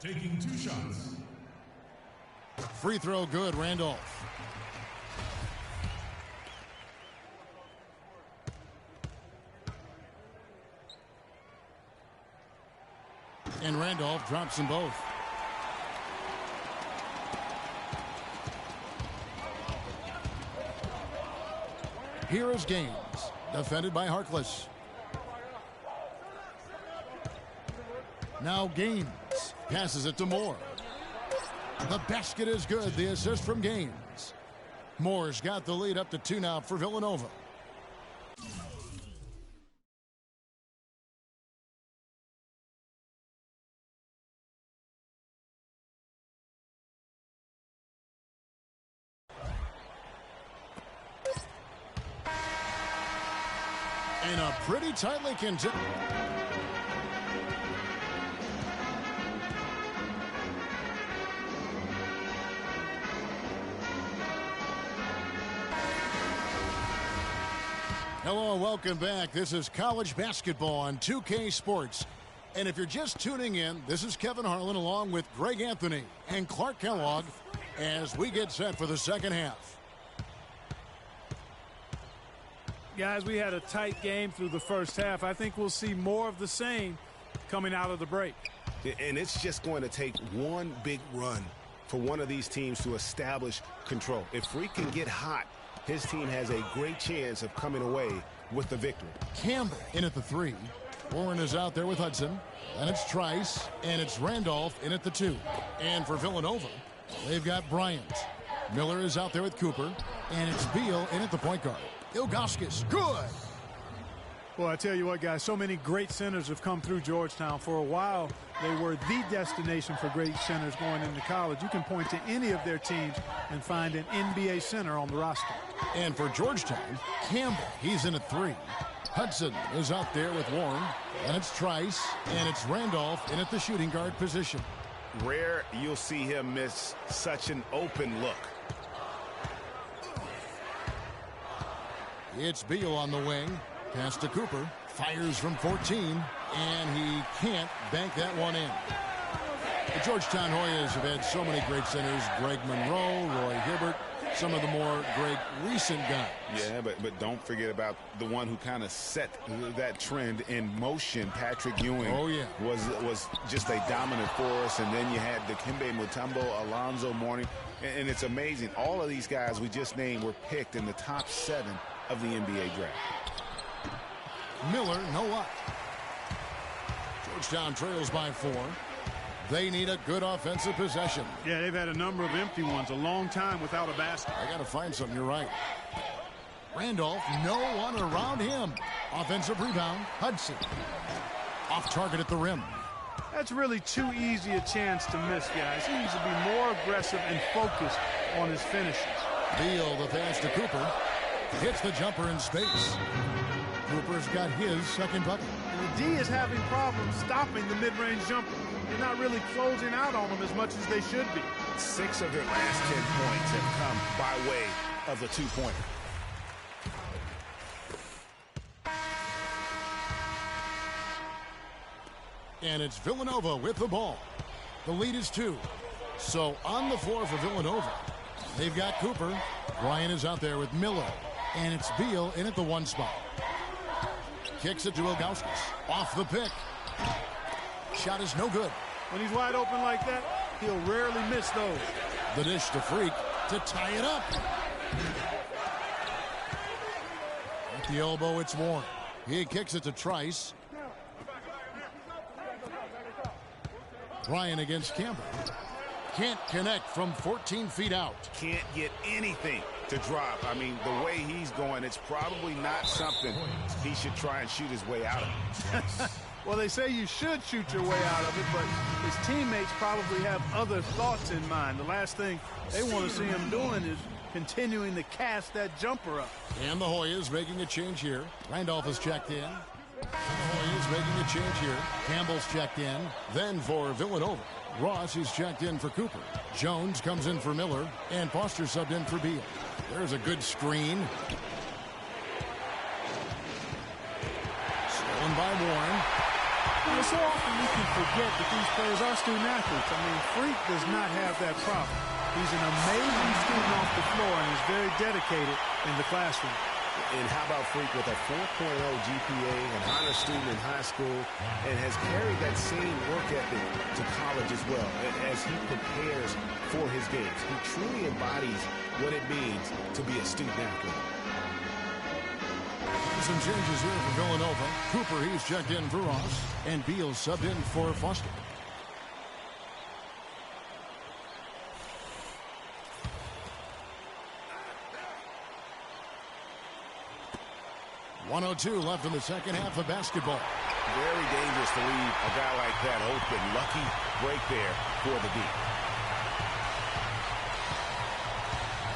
taking 2 shots. Free throw good, Randolph. And Randolph drops them both. Here is Gaines, defended by Harkless. Now Gaines passes it to Moore. The basket is good. The assist from Gaines. Moore's got the lead up to 2 now for Villanova. And a pretty tightly contested. Hello and welcome back. This is college basketball on 2K Sports. And if you're just tuning in, this is Kevin Harlan along with Greg Anthony and Clark Kellogg as we get set for the second half. Guys, we had a tight game through the first half. I think we'll see more of the same coming out of the break. And it's just going to take one big run for one of these teams to establish control. If Freak can get hot, his team has a great chance of coming away with the victory. Campbell in at the 3. Warren is out there with Hudson. And it's Trice. And it's Randolph in at the 2. And for Villanova, they've got Bryant. Miller is out there with Cooper. And it's Beal in at the point guard. Ilgauskas, good. Well, I tell you what, guys, so many great centers have come through Georgetown. For a while, they were the destination for great centers going into college. You can point to any of their teams and find an NBA center on the roster. And for Georgetown, Campbell, he's in at 3. Hudson is out there with Warren. And it's Trice. And it's Randolph in at the shooting guard position. Rare you'll see him miss such an open look. It's Beal on the wing. Pass to Cooper. Fires from 14. And he can't bank that one in. The Georgetown Hoyas have had so many great centers. Greg Monroe, Roy Hibbert, some of the more great recent guys. Yeah, but don't forget about the one who kind of set that trend in motion. Patrick Ewing was just a dominant force. And then you had Dikembe Mutombo, Alonzo Mourning. And it's amazing. All of these guys we just named were picked in the top 7 of the NBA draft. Miller, no luck. Georgetown trails by 4. They need a good offensive possession. Yeah, they've had a number of empty ones, a long time without a basket. I got to find something, you're right. Randolph, no one around him. Offensive rebound, Hudson. Off target at the rim. That's really too easy a chance to miss, guys. He needs to be more aggressive and focused on his finishes. Beal, the pass to Cooper. Hits the jumper in space. Cooper's got his second bucket. And the D is having problems stopping the mid-range jumper. They're not really closing out on them as much as they should be. 6 of their last 10 points have come by way of the 2-pointer. And it's Villanova with the ball. The lead is 2. So on the floor for Villanova, they've got Cooper. Ryan is out there with Miller. And it's Beal in at the 1 spot. Kicks it to Ilgauskas. Off the pick. Shot is no good. When he's wide open like that, he'll rarely miss those. The dish to Freak to tie it up. At the elbow, it's Warren. He kicks it to Trice. Ryan against Campbell. Can't connect from 14 feet out. Can't get anything to drop. I mean, the way he's going, it's probably not something he should try and shoot his way out of. Well, they say you should shoot your way out of it, but his teammates probably have other thoughts in mind. The last thing they want to see him doing is continuing to cast that jumper up. And the Hoyas making a change here. Randolph is checked in. And the Hoyas making a change here. Campbell's checked in. Then for Villanova, Ross is checked in for Cooper. Jones comes in for Miller. And Foster subbed in for Beal. There's a good screen. Stolen by Warren. but so often we can forget that these players are student athletes. I mean, Freak does not have that problem. He's an amazing student off the floor and is very dedicated in the classroom. And how about Freak with a 4.0 GPA, an honor student in high school, and has carried that same work ethic to college as well as he prepares for his games. He truly embodies what it means to be a student athlete. Some changes here for Villanova. Cooper, he's checked in for Ross, and Beal subbed in for Foster. .102 left in the second half of basketball. Very dangerous to leave a guy like that open. Lucky break there for the D.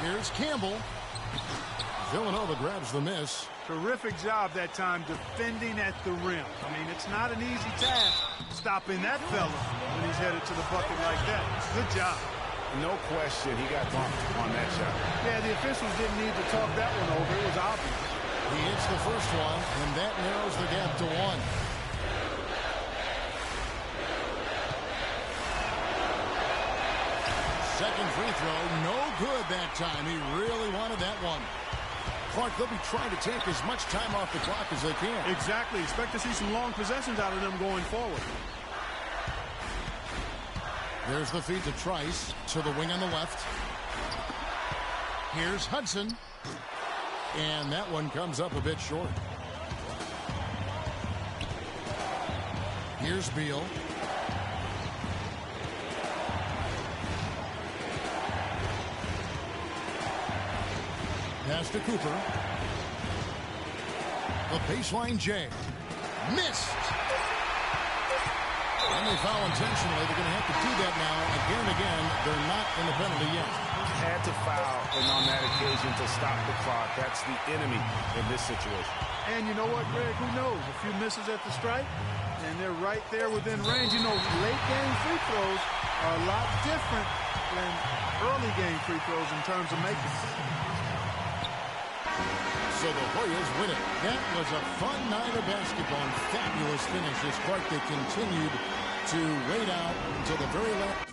Here's Campbell. Villanova grabs the miss. Terrific job that time defending at the rim. I mean, it's not an easy task stopping that fella when he's headed to the bucket like that. Good job. No question he got bumped on that shot. Yeah, the officials didn't need to talk that one over. It was obvious. He hits the first one, and that narrows the gap to 1. Second free throw, no good that time. He really wanted that one. Clark, they'll be trying to take as much time off the clock as they can. Exactly. Expect to see some long possessions out of them going forward. There's the feed to Trice, to the wing on the left. Here's Hudson. And that one comes up a bit short. Here's Beal. Pass to Cooper. The baseline J. Missed. And they foul intentionally. They're going to have to do that now again and again. They're not in the penalty yet. Had to foul, and on that occasion to stop the clock. That's the enemy in this situation. And you know what, Greg? Who knows? A few misses at the stripe, and they're right there within range. You know, late-game free throws are a lot different than early-game free throws in terms of making. So the Hoyas win it. That was a fun night of basketball and fabulous finishes. Clark, they continued to wait out until the very last.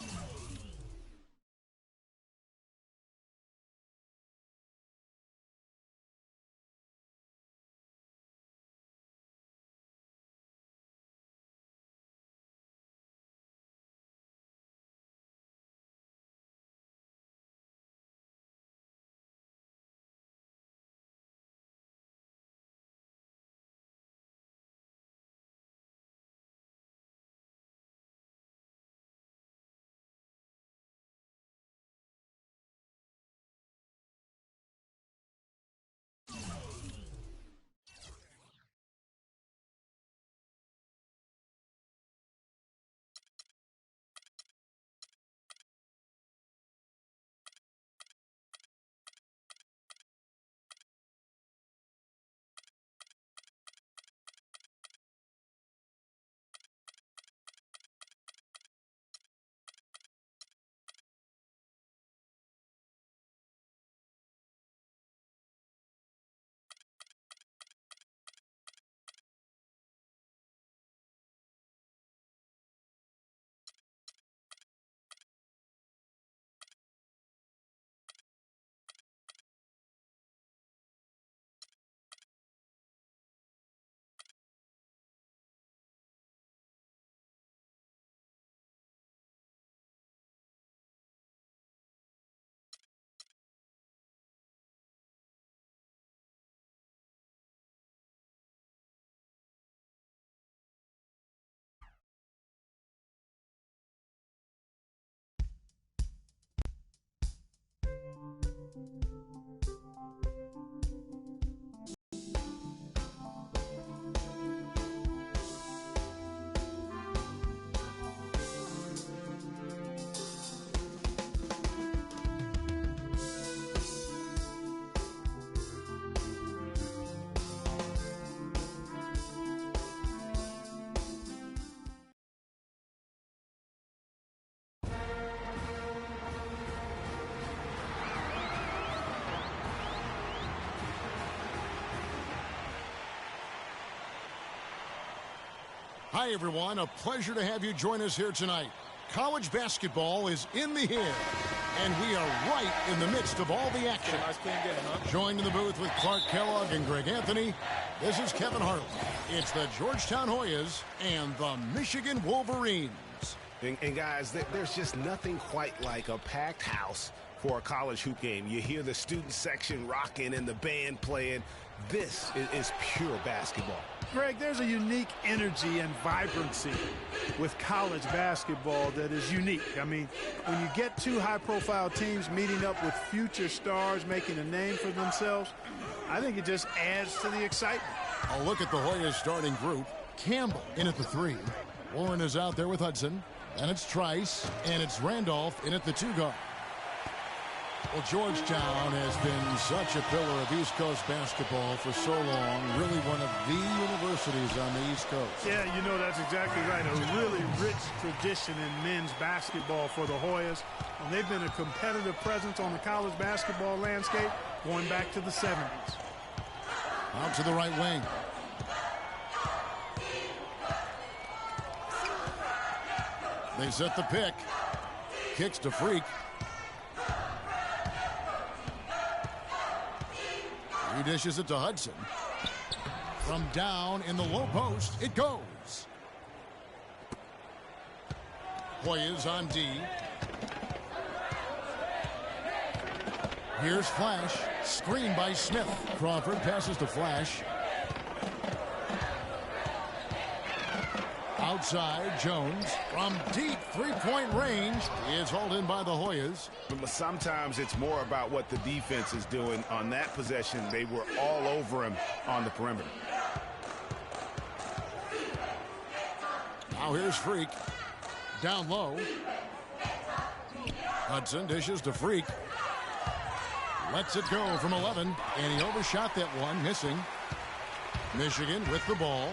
Hi, everyone. A pleasure to have you join us here tonight. College basketball is in the air, and we are right in the midst of all the action. Nice clean game, huh? Joined in the booth with Clark Kellogg and Greg Anthony, this is Kevin Harlan. It's the Georgetown Hoyas and the Michigan Wolverines. And guys, there's just nothing quite like a packed house for a college hoop game. You hear the student section rocking and the band playing. This is pure basketball. Greg, there's a unique energy and vibrancy with college basketball that is unique. I mean, when you get two high-profile teams meeting up with future stars making a name for themselves, I think it just adds to the excitement. A look at the Hoyas starting group. Campbell in at the 3. Warren is out there with Hudson. And it's Trice, and it's Randolph in at the 2 guard. Well, Georgetown has been such a pillar of East Coast basketball for so long. Really one of the universities on the East Coast. Yeah, you know, that's exactly right. A really rich tradition in men's basketball for the Hoyas. And they've been a competitive presence on the college basketball landscape going back to the 70s. Out to the right wing. They set the pick. Kicks to Freak. He dishes it to Hudson. From down in the low post, it goes. Hoyas on D. Here's Flash. Screen by Smith. Crawford passes to Flash. Outside, Jones from deep three-point range is hauled in by the Hoyas. But sometimes it's more about what the defense is doing. On that possession, they were all over him on the perimeter. Now here's Freak. Down low. Hudson dishes to Freak. Lets it go from 11, and he overshot that one, missing. Michigan with the ball.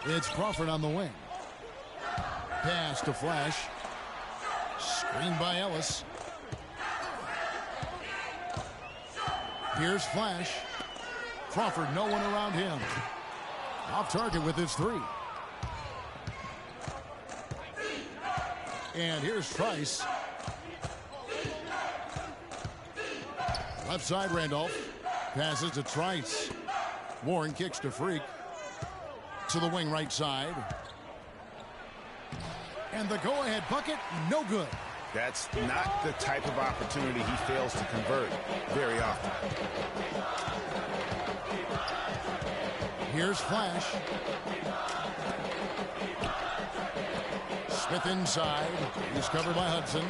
It's Crawford on the wing. Pass to Flash. Screen by Ellis. Here's Flash. Crawford, no one around him. Off target with his 3. And here's Trice. Left side, Randolph. Passes to Trice. Warren kicks to Freak. To the wing right side. And the go-ahead bucket, no good. That's not the type of opportunity he fails to convert very often. Here's Flash. Smith inside. He's covered by Hudson.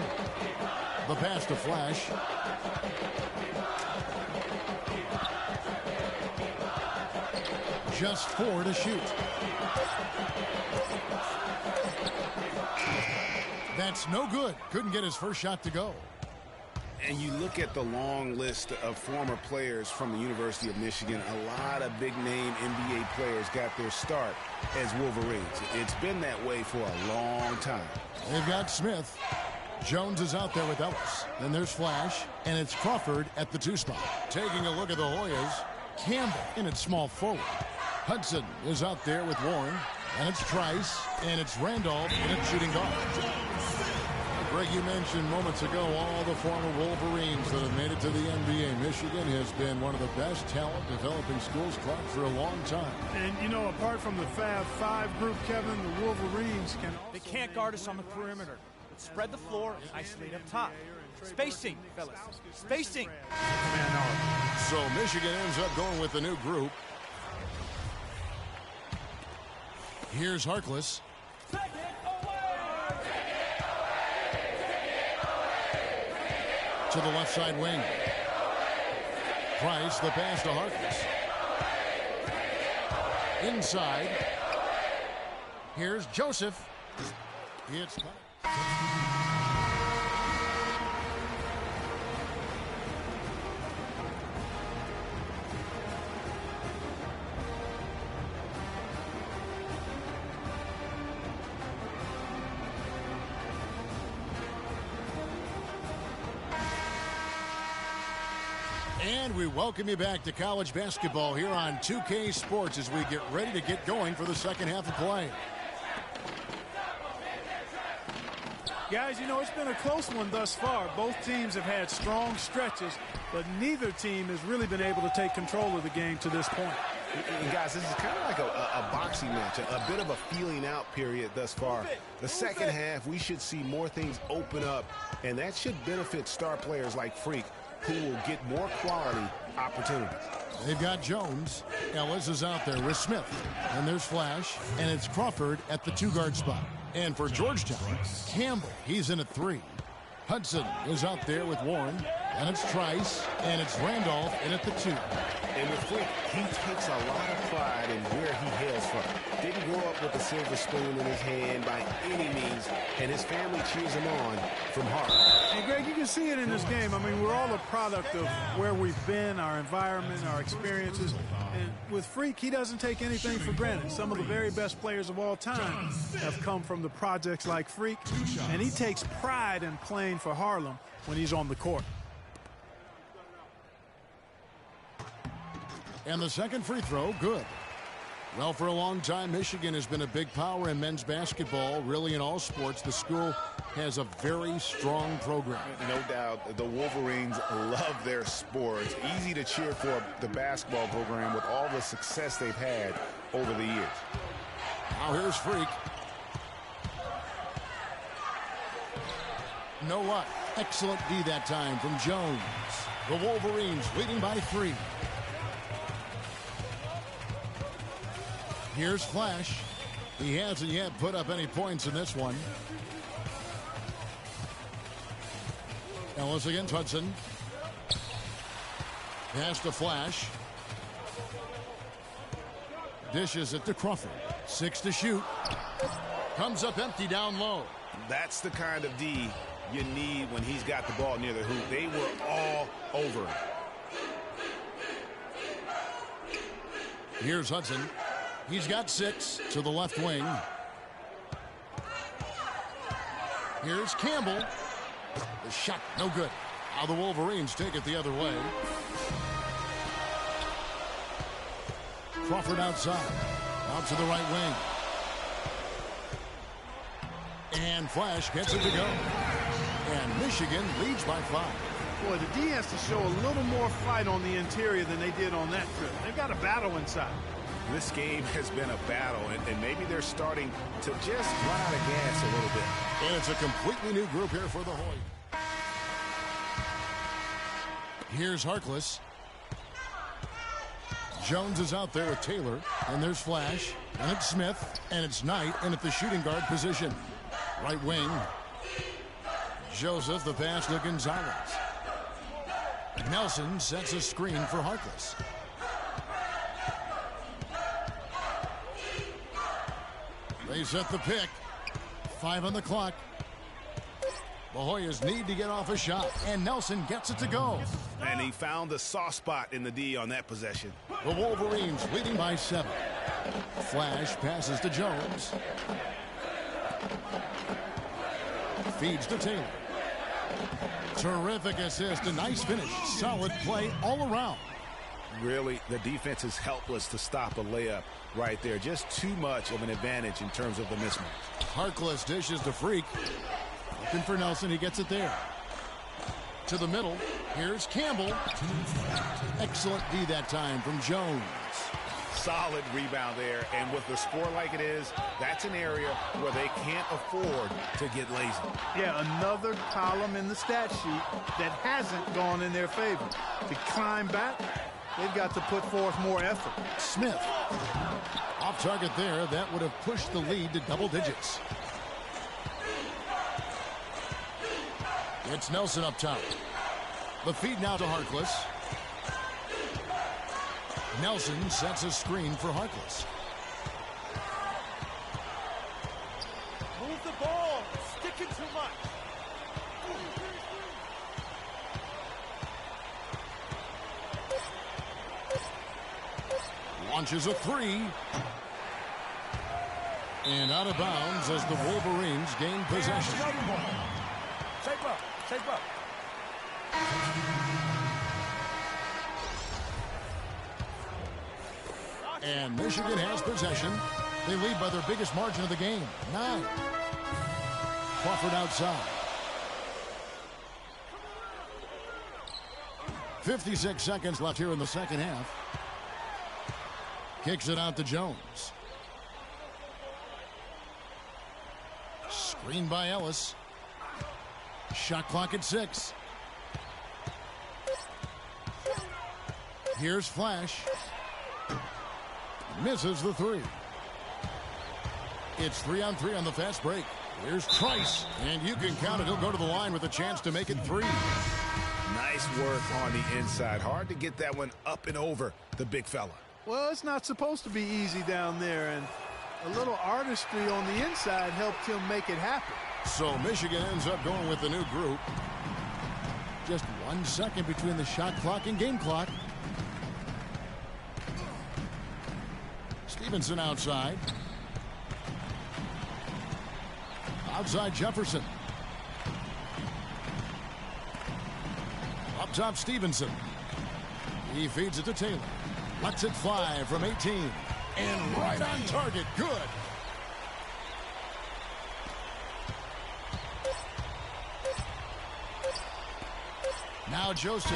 The pass to Flash. Just 4 to shoot. That's no good. Couldn't get his first shot to go. And you look at the long list of former players from the University of Michigan, a lot of big-name NBA players got their start as Wolverines. It's been that way for a long time. They've got Smith. Jones is out there with Ellis. Then there's Flash, and it's Crawford at the 2 spot. Taking a look at the Hoyas, Campbell in at small forward. Hudson is out there with Warren, and it's Trice, and it's Randolph in at shooting guard. Greg, you mentioned moments ago all the former Wolverines that have made it to the NBA. Michigan has been one of the best talent developing schools, Clark, for a long time. And, you know, apart from the Fab 5 group, Kevin, the Wolverines can also... They can't guard us on the perimeter. Spread the floor and isolate up top. Spacing, fellas. Spacing. So Michigan ends up going with the new group. Here's Harkless. To the left side wing. Price, the pass to Harkless. Inside. Here's Joseph. It's And we welcome you back to college basketball here on 2K Sports as we get ready to get going for the second half of play. Guys, you know, it's been a close one thus far. Both teams have had strong stretches, but neither team has really been able to take control of the game to this point. And guys, this is kind of like a boxing match, a bit of a feeling out period thus far. The second half, we should see more things open up, and that should benefit star players like Freak, who will get more quality opportunities. They've got Jones. Ellis is out there with Smith. And there's Flash, and it's Crawford at the 2-guard spot. And for Georgetown, Campbell, he's in at 3. Hudson is out there with Warren. And it's Trice, and it's Randolph in at the 2. And with Freak, he takes a lot of pride in where he hails from. Didn't grow up with a silver spoon in his hand by any means, and his family cheers him on from Harvard. And Greg, you can see it in this game. I mean, we're all a product of where we've been, our environment, our experiences. And with Freak, he doesn't take anything for granted. Some of the very best players of all time have come from the projects like Freak, and he takes pride in playing for Harlem when he's on the court. And the second free throw, good. Well, for a long time, Michigan has been a big power in men's basketball. Really, in all sports, the school has a very strong program. No doubt, the Wolverines love their sports. Easy to cheer for the basketball program with all the success they've had over the years. Now here's Freak. No luck. Excellent D that time from Jones. The Wolverines leading by 3. Here's Flash. He hasn't yet put up any points in this one. Ellis against Hudson. Pass to Flash. Dishes it to Crawford. 6 to shoot. Comes up empty down low. That's the kind of D you need when he's got the ball near the hoop. They were all over him. Here's Hudson. He's got 6 to the left wing. Here's Campbell. The shot, no good. Now the Wolverines take it the other way. Crawford outside. Out to the right wing. And Flash gets it to go. And Michigan leads by 5. Boy, the D has to show a little more fight on the interior than they did on that trip. They've got a battle inside. This game has been a battle, and maybe they're starting to just run out of gas a little bit. And it's a completely new group here for the Hoyt. Here's Harkless. Jones is out there with Taylor, and there's Flash, and it's Smith, and it's Knight, and at the shooting guard position. Right wing. Joseph, the pass to Gonzalez. Nelson sets a screen for Harkless. They set the pick. 5 on the clock. The Hoyas need to get off a shot, and Nelson gets it to go. And he found the soft spot in the D on that possession. The Wolverines leading by 7. Flash passes to Jones. Feeds to Taylor. Terrific assist, a nice finish. Solid play all around. Really, the defense is helpless to stop a layup right there. Just too much of an advantage in terms of the mismatch. Harkless dishes to Freak. Looking for Nelson, he gets it there. To the middle, here's Campbell. Excellent D that time from Jones. Solid rebound there, and with the score like it is, that's an area where they can't afford to get lazy. Yeah, another column in the stat sheet that hasn't gone in their favor. To climb back, they've got to put forth more effort. Smith. Off target there. That would have pushed the lead to double digits. It's Nelson up top. The feed now to Harkless. Nelson sets a screen for Harkless. Move the ball. Sticking too much. Launches a 3. And out of bounds as the Wolverines gain possession. Shape up. Shape up. And Michigan has possession. They lead by their biggest margin of the game, 9. Crawford outside. 56 seconds left here in the second half. Kicks it out to Jones. Screen by Ellis. Shot clock at 6. Here's Flash. Misses the 3. It's 3-on-3 on the fast break. Here's Trice. And you can count it. He'll go to the line with a chance to make it 3. Nice work on the inside. Hard to get that one up and over the big fella. Well, it's not supposed to be easy down there, and a little artistry on the inside helped him make it happen. So Michigan ends up going with the new group. Just 1 second between the shot clock and game clock. Stevenson outside. Outside Jefferson. Up top Stevenson. He feeds it to Taylor. Lets it fly from 18. And right on target. Good. Now Joseph.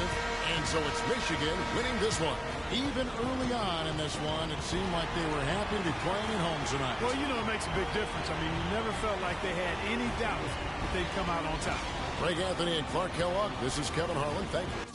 And so it's Michigan winning this one. Even early on in this one, it seemed like they were happy to be playing at home tonight. Well, you know, it makes a big difference. I mean, you never felt like they had any doubt that they'd come out on top. Greg Anthony and Clark Kellogg. This is Kevin Harlan. Thank you.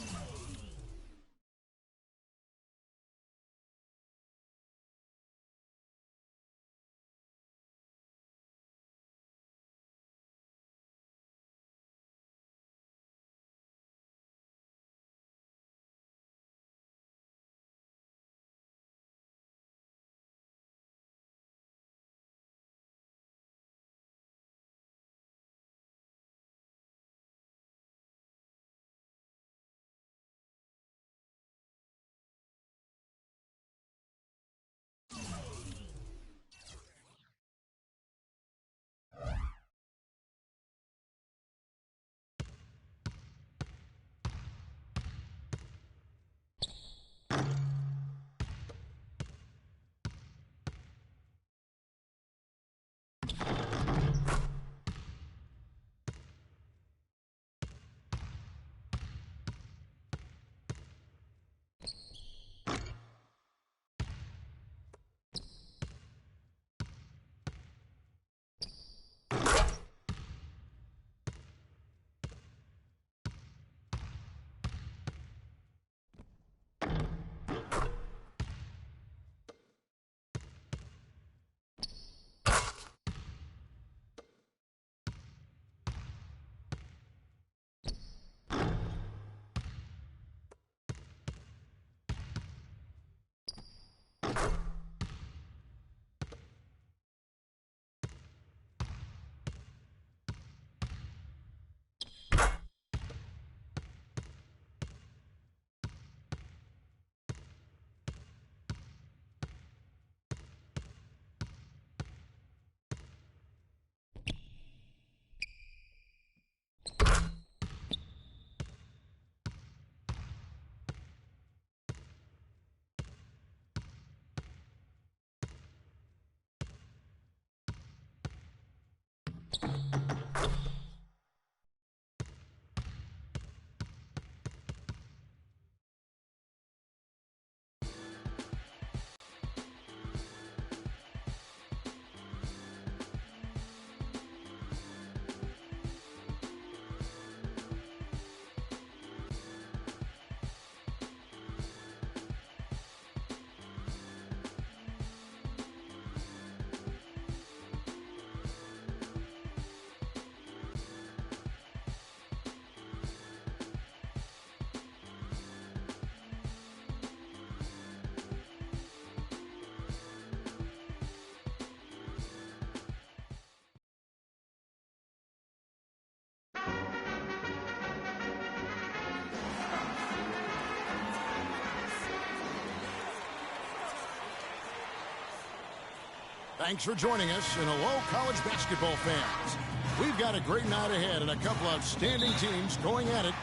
Thanks for joining us, and hello, college basketball fans. We've got a great night ahead and a couple outstanding teams going at it.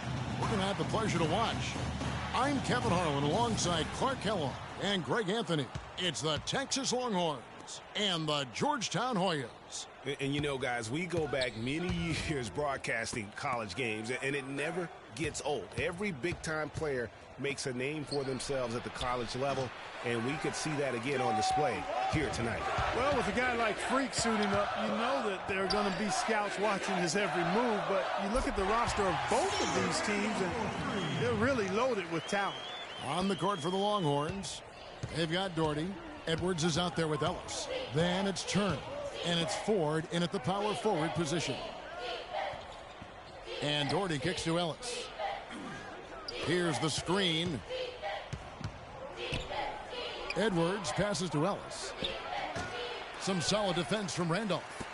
We're going to have the pleasure to watch. I'm Kevin Harlan alongside Clark Kellogg and Greg Anthony. It's the Texas Longhorns and the Georgetown Hoyas. And you know, guys, we go back many years broadcasting college games, and it never gets old. Every big-time player makes a name for themselves at the college level, and we could see that again on display here tonight. Well, with a guy like Freak suiting up, you know that there are going to be scouts watching his every move, but you look at the roster of both of these teams, and they're really loaded with talent. On the court for the Longhorns, they've got Doherty. Edwards is out there with Ellis. Then it's Turner, and it's Ford in at the power forward position. And Doherty kicks to Ellis. Here's the screen. Edwards passes to Ellis. Some solid defense from Randolph.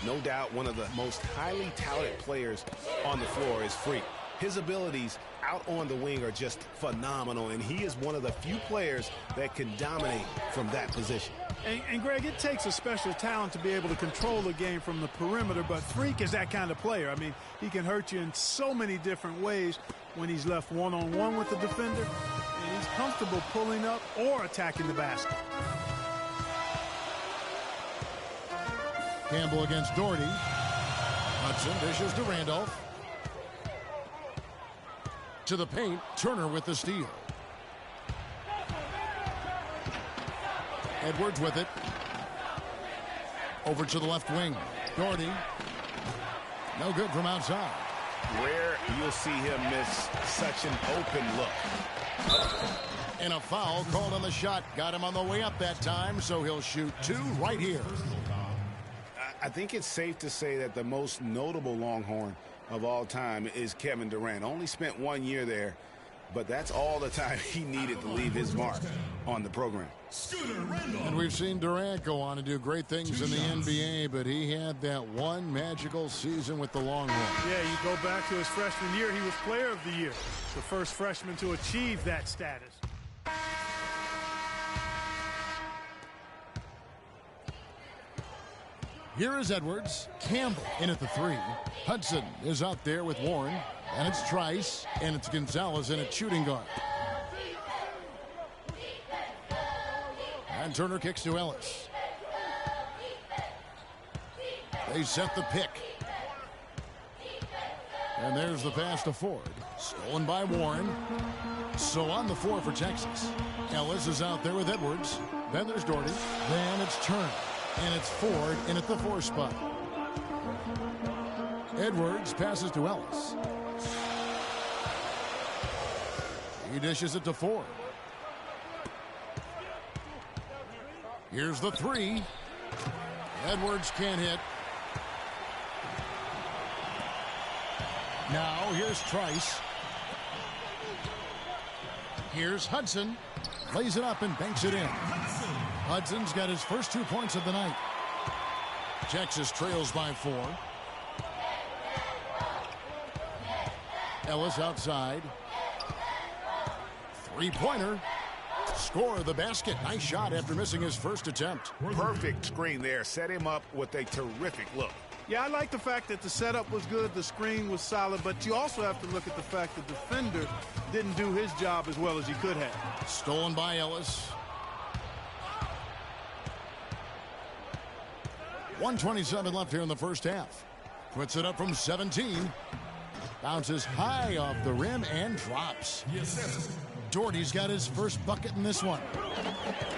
No doubt one of the most highly talented players on the floor is Freak. His abilities out on the wing are just phenomenal, and he is one of the few players that can dominate from that position. And Greg, it takes a special talent to be able to control the game from the perimeter, but Freak is that kind of player. I mean, he can hurt you in so many different ways when he's left one-on-one with the defender, and he's comfortable pulling up or attacking the basket. Campbell against Doherty. Hudson dishes to Randolph. To the paint, Turner with the steal. Edwards with it. Over to the left wing. Doherty. No good from outside. Rare you'll see him miss such an open look. And a foul called on the shot. Got him on the way up that time, so he'll shoot two right here. I think it's safe to say that the most notable Longhorn of all time is Kevin Durant. Only spent 1 year there, but that's all the time he needed to leave his mark on the program. And we've seen Durant go on and do great things in the NBA, but he had that one magical season with the Longhorns. Yeah, you go back to his freshman year, he was player of the year, the first freshman to achieve that status. Here is Edwards. Campbell in at the three. Hudson is out there with Warren. And it's Trice. And it's Gonzalez in at shooting guard. And Turner kicks to Ellis. They set the pick. And there's the pass to Ford. Stolen by Warren. So on the floor for Texas. Ellis is out there with Edwards. Then there's Doherty. Then it's Turner. And it's Ford in at the 4 spot. Edwards passes to Ellis. He dishes it to Ford. Here's the 3. Edwards can't hit. Now here's Trice. Here's Hudson. Lays it up and banks it in. Hudson's got his first 2 points of the night. Texas trails by 4. Ellis outside. 3-pointer. Score the basket. Nice shot after missing his first attempt. Perfect screen there. Set him up with a terrific look. Yeah, I like the fact that the setup was good, the screen was solid, but you also have to look at the fact the defender didn't do his job as well as he could have. Stolen by Ellis. 1:27 left here in the first half. Puts it up from 17. Bounces high off the rim and drops. Doherty's got his first bucket in this one.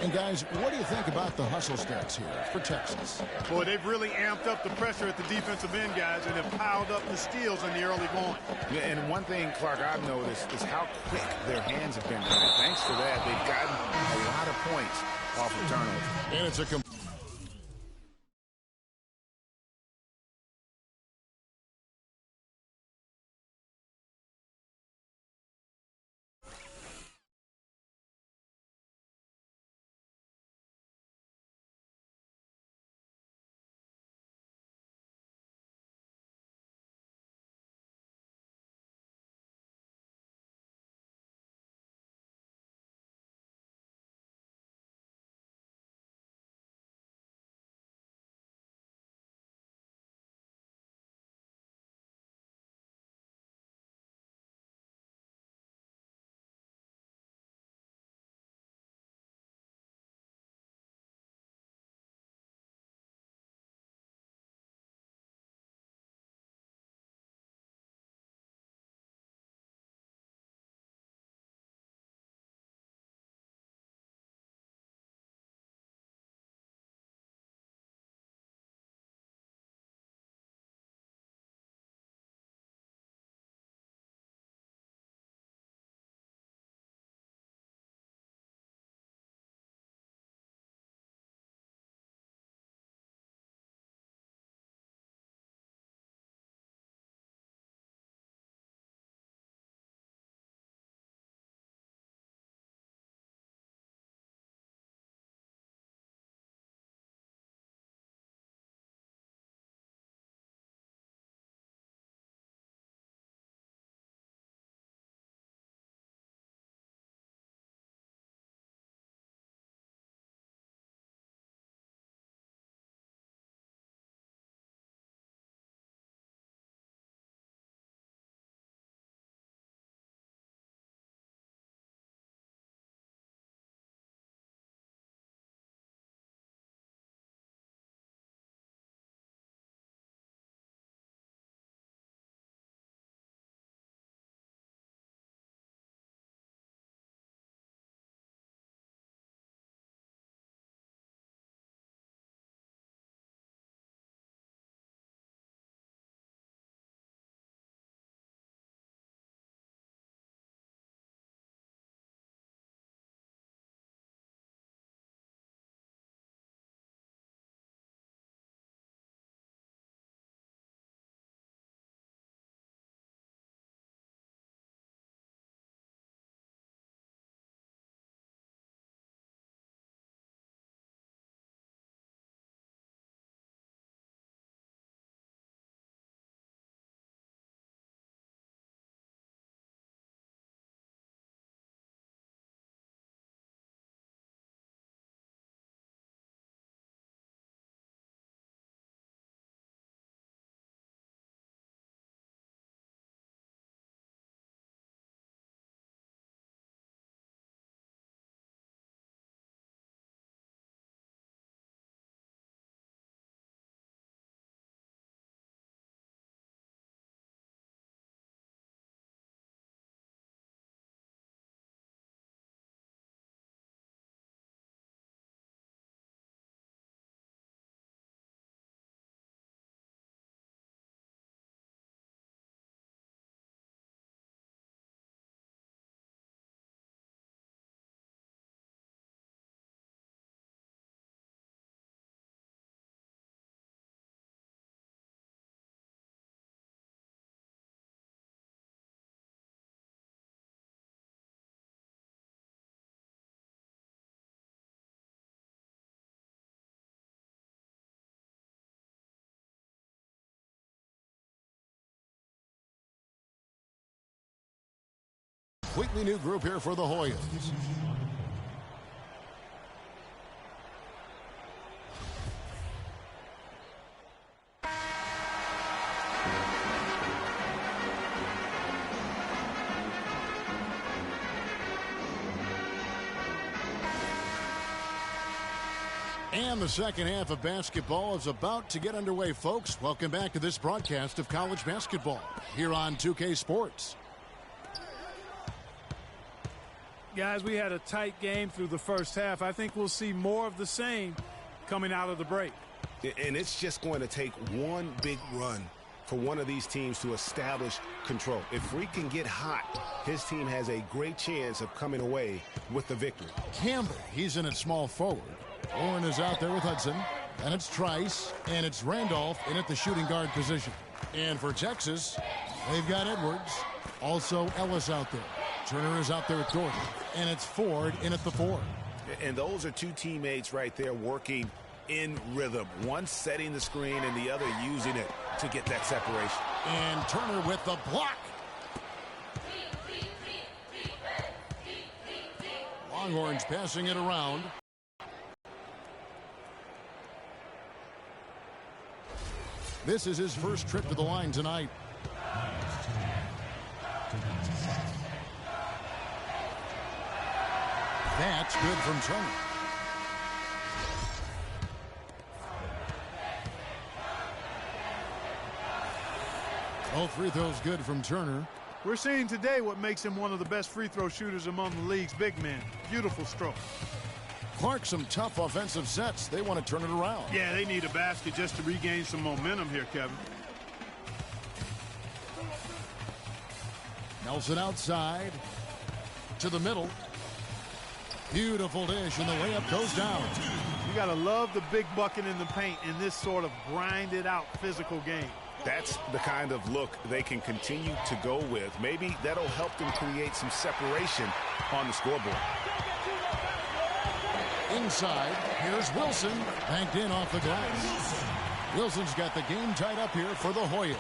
And guys, what do you think about the hustle stats here for Texas? Boy, they've really amped up the pressure at the defensive end, guys, and have piled up the steals in the early going. Yeah, and one thing, Clark, I've noticed is how quick their hands have been. And thanks to that, they've gotten a lot of points off of turnovers. And it's a completely new group here for the Hoyas. And the second half of basketball is about to get underway, folks. Welcome back to this broadcast of college basketball here on 2K Sports. Guys, we had a tight game through the first half. I think we'll see more of the same coming out of the break. And it's just going to take one big run for one of these teams to establish control. If Freak can get hot, his team has a great chance of coming away with the victory. Campbell, he's in at small forward. Warren is out there with Hudson. And it's Trice. And it's Randolph in at the shooting guard position. And for Texas, they've got Edwards. Also Ellis out there. Turner is out there with Gordon. And it's Ford in at the 4. And those are two teammates right there working in rhythm. One setting the screen and the other using it to get that separation. And Turner with the block. Longhorns passing it around. This is his first trip to the line tonight. That's good from Turner. Both free throws good from Turner. We're seeing today what makes him one of the best free throw shooters among the league's big men. Beautiful stroke. Clark, some tough offensive sets. They want to turn it around. Yeah, they need a basket just to regain some momentum here, Kevin. Nelson outside to the middle. Beautiful dish, and the layup goes down. You got to love the big bucket in the paint in this sort of grinded-out physical game. That's the kind of look they can continue to go with. Maybe that'll help them create some separation on the scoreboard. Inside, here's Wilson, banked in off the glass. Wilson's got the game tied up here for the Hoyas.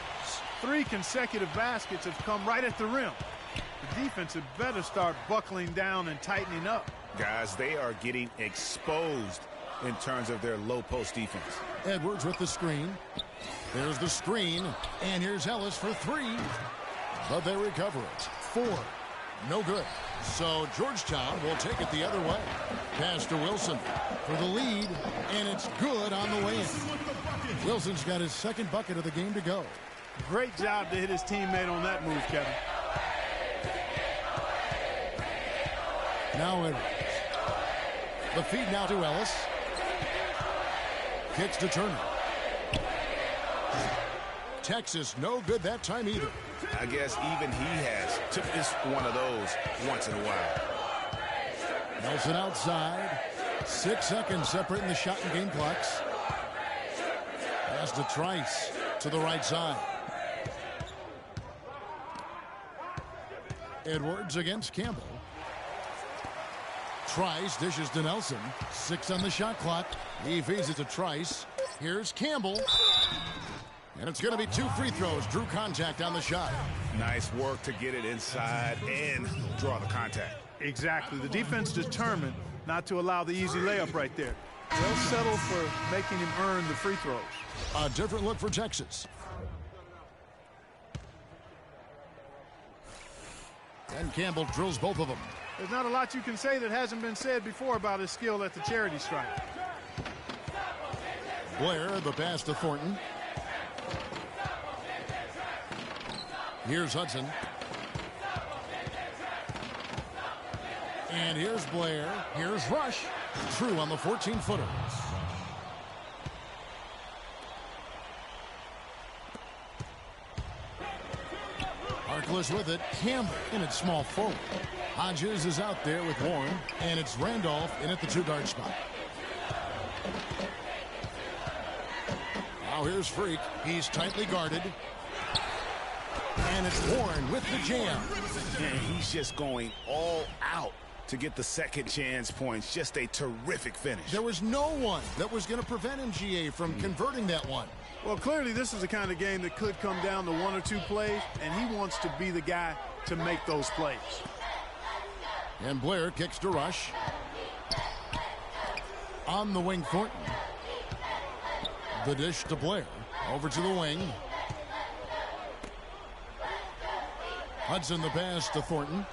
3 consecutive baskets have come right at the rim. The defense had better start buckling down and tightening up. Guys, they are getting exposed in terms of their low post defense. Edwards with the screen. There's the screen, and here's Ellis for 3. But they recover it. 4. No good. So Georgetown will take it the other way. Pass to Wilson for the lead, and it's good on the way in. Wilson's got his second bucket of the game to go. Great job to hit his teammate on that move, Kevin. Now Edwards. The feed now to Ellis. Kicks to Turner. Texas no good that time either. I guess even he has took this one of those once in a while. Nelson outside. 6 seconds separating the shot and game clocks. Pass to Trice to the right side. Edwards against Campbell. Trice dishes to Nelson. 6 on the shot clock. He feeds it to Trice. Here's Campbell. And it's going to be 2 free throws. Drew contact on the shot. Nice work to get it inside and draw the contact. Exactly. The defense determined not to allow the easy layup right there. They'll settle for making him earn the free throws. A different look for Texas. And Campbell drills both of them. There's not a lot you can say that hasn't been said before about his skill at the charity stripe. Blair, the pass to Thornton. Here's Hudson. And here's Blair. Here's Rush. True on the 14-footer. Harkless with it. Campbell in at small forward. Hodges is out there with Warren. And it's Randolph in at the 2-guard spot. Now here's Freak. He's tightly guarded. And it's Warren with the jam. And he's just going all out to get the second chance points. Just a terrific finish. There was no one that was going to prevent MGA from converting that one. Well, clearly this is the kind of game that could come down to 1 or 2 plays, and he wants to be the guy to make those plays. And Blair kicks to Rush. On the wing, Thornton. The dish to Blair. Over to the wing. Hudson the pass to Thornton.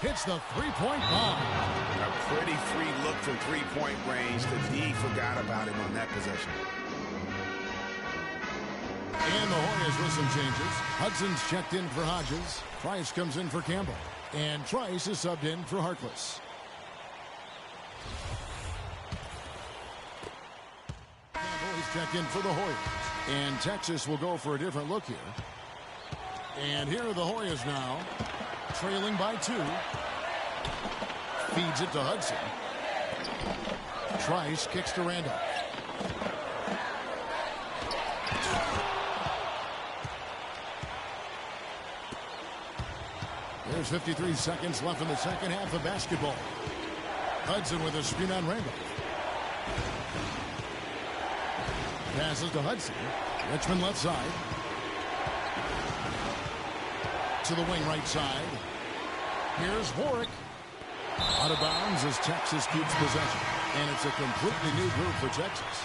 Hits the three-point bomb. A pretty free look from three-point range. The D forgot about him on that possession. And the Hoyas with some changes. Hudson's checked in for Hodges. Trice comes in for Campbell. And Trice is subbed in for Harkless. Campbell is checked in for the Hoyas. And Texas will go for a different look here. And here are the Hoyas now, trailing by 2. Feeds it to Hudson. Trice kicks to Randolph. There's 53 seconds left in the second half of basketball. Hudson with a screen on Randolph. Passes to Hudson. Richmond left side. To the wing right side. Here's Warwick. Out of bounds as Texas keeps possession. And it's a completely new group for Texas.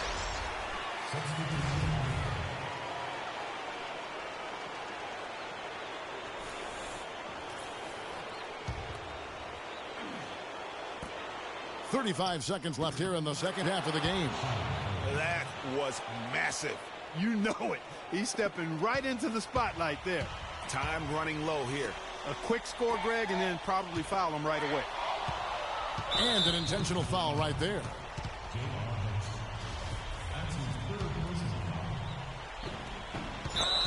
.35 seconds left here in the second half of the game. That was massive. You know it. He's stepping right into the spotlight there. Time running low here. A quick score, Greg, and then probably foul him right away. And an intentional foul right there.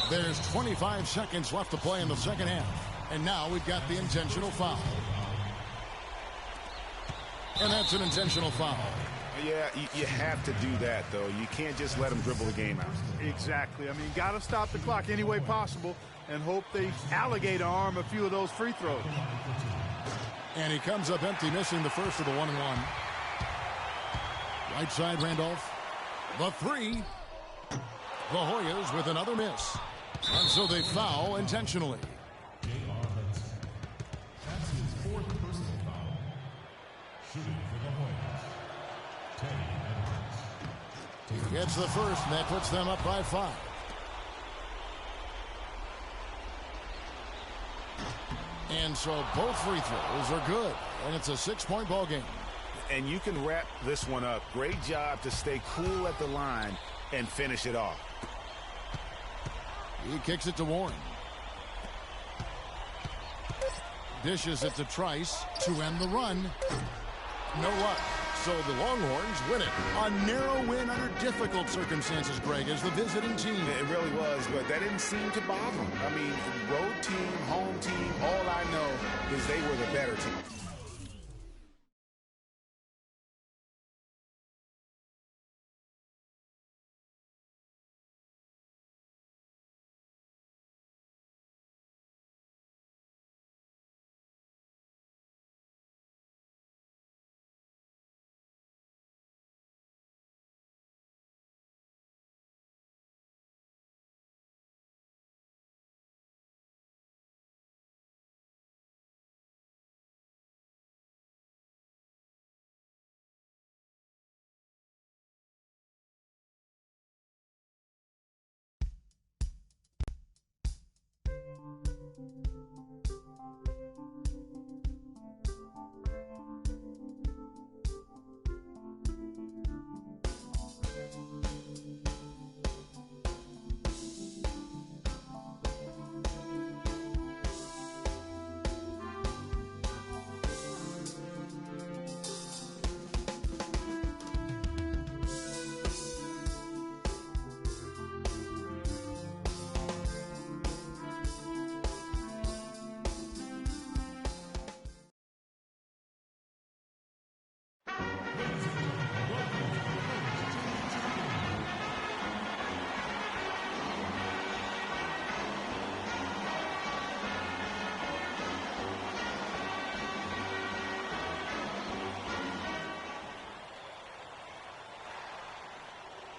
There's 25 seconds left to play in the second half. And now we've got the intentional foul. And that's an intentional foul. Yeah, you have to do that, though. You can't just let him dribble the game out. Exactly. I mean, got to stop the clock any way possible and hope they alligator arm a few of those free throws. And he comes up empty, missing the first of the 1-and-1. Right side, Randolph. The 3. The Hoyas with another miss. And so they foul intentionally. That's his 4th personal foul. Shooting for the Hoyas. Teddy Edwards. Gets the first, and that puts them up by 5. And so both free throws are good, and it's a 6-point ball game. And you can wrap this one up. Great job to stay cool at the line and finish it off. He kicks it to Warren. Dishes it to Trice to end the run. No luck. So the Longhorns win it. A narrow win under difficult circumstances, Greg, as the visiting team. It really was, but that didn't seem to bother them. I mean, road team, home team, all I know is they were the better team.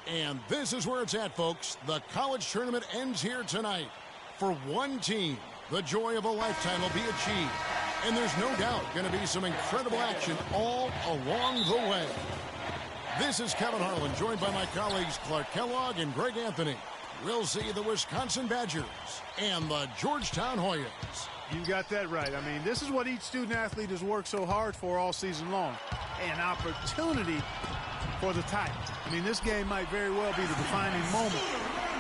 And this is where it's at, folks. The college tournament ends here tonight. For one team, the joy of a lifetime will be achieved. And there's no doubt going to be some incredible action all along the way. This is Kevin Harlan, joined by my colleagues Clark Kellogg and Greg Anthony. We'll see the Wisconsin Badgers and the Georgetown Hoyas. You got that right. I mean, this is what each student-athlete has worked so hard for all season long. An opportunity for the title. I mean, this game might very well be the defining moment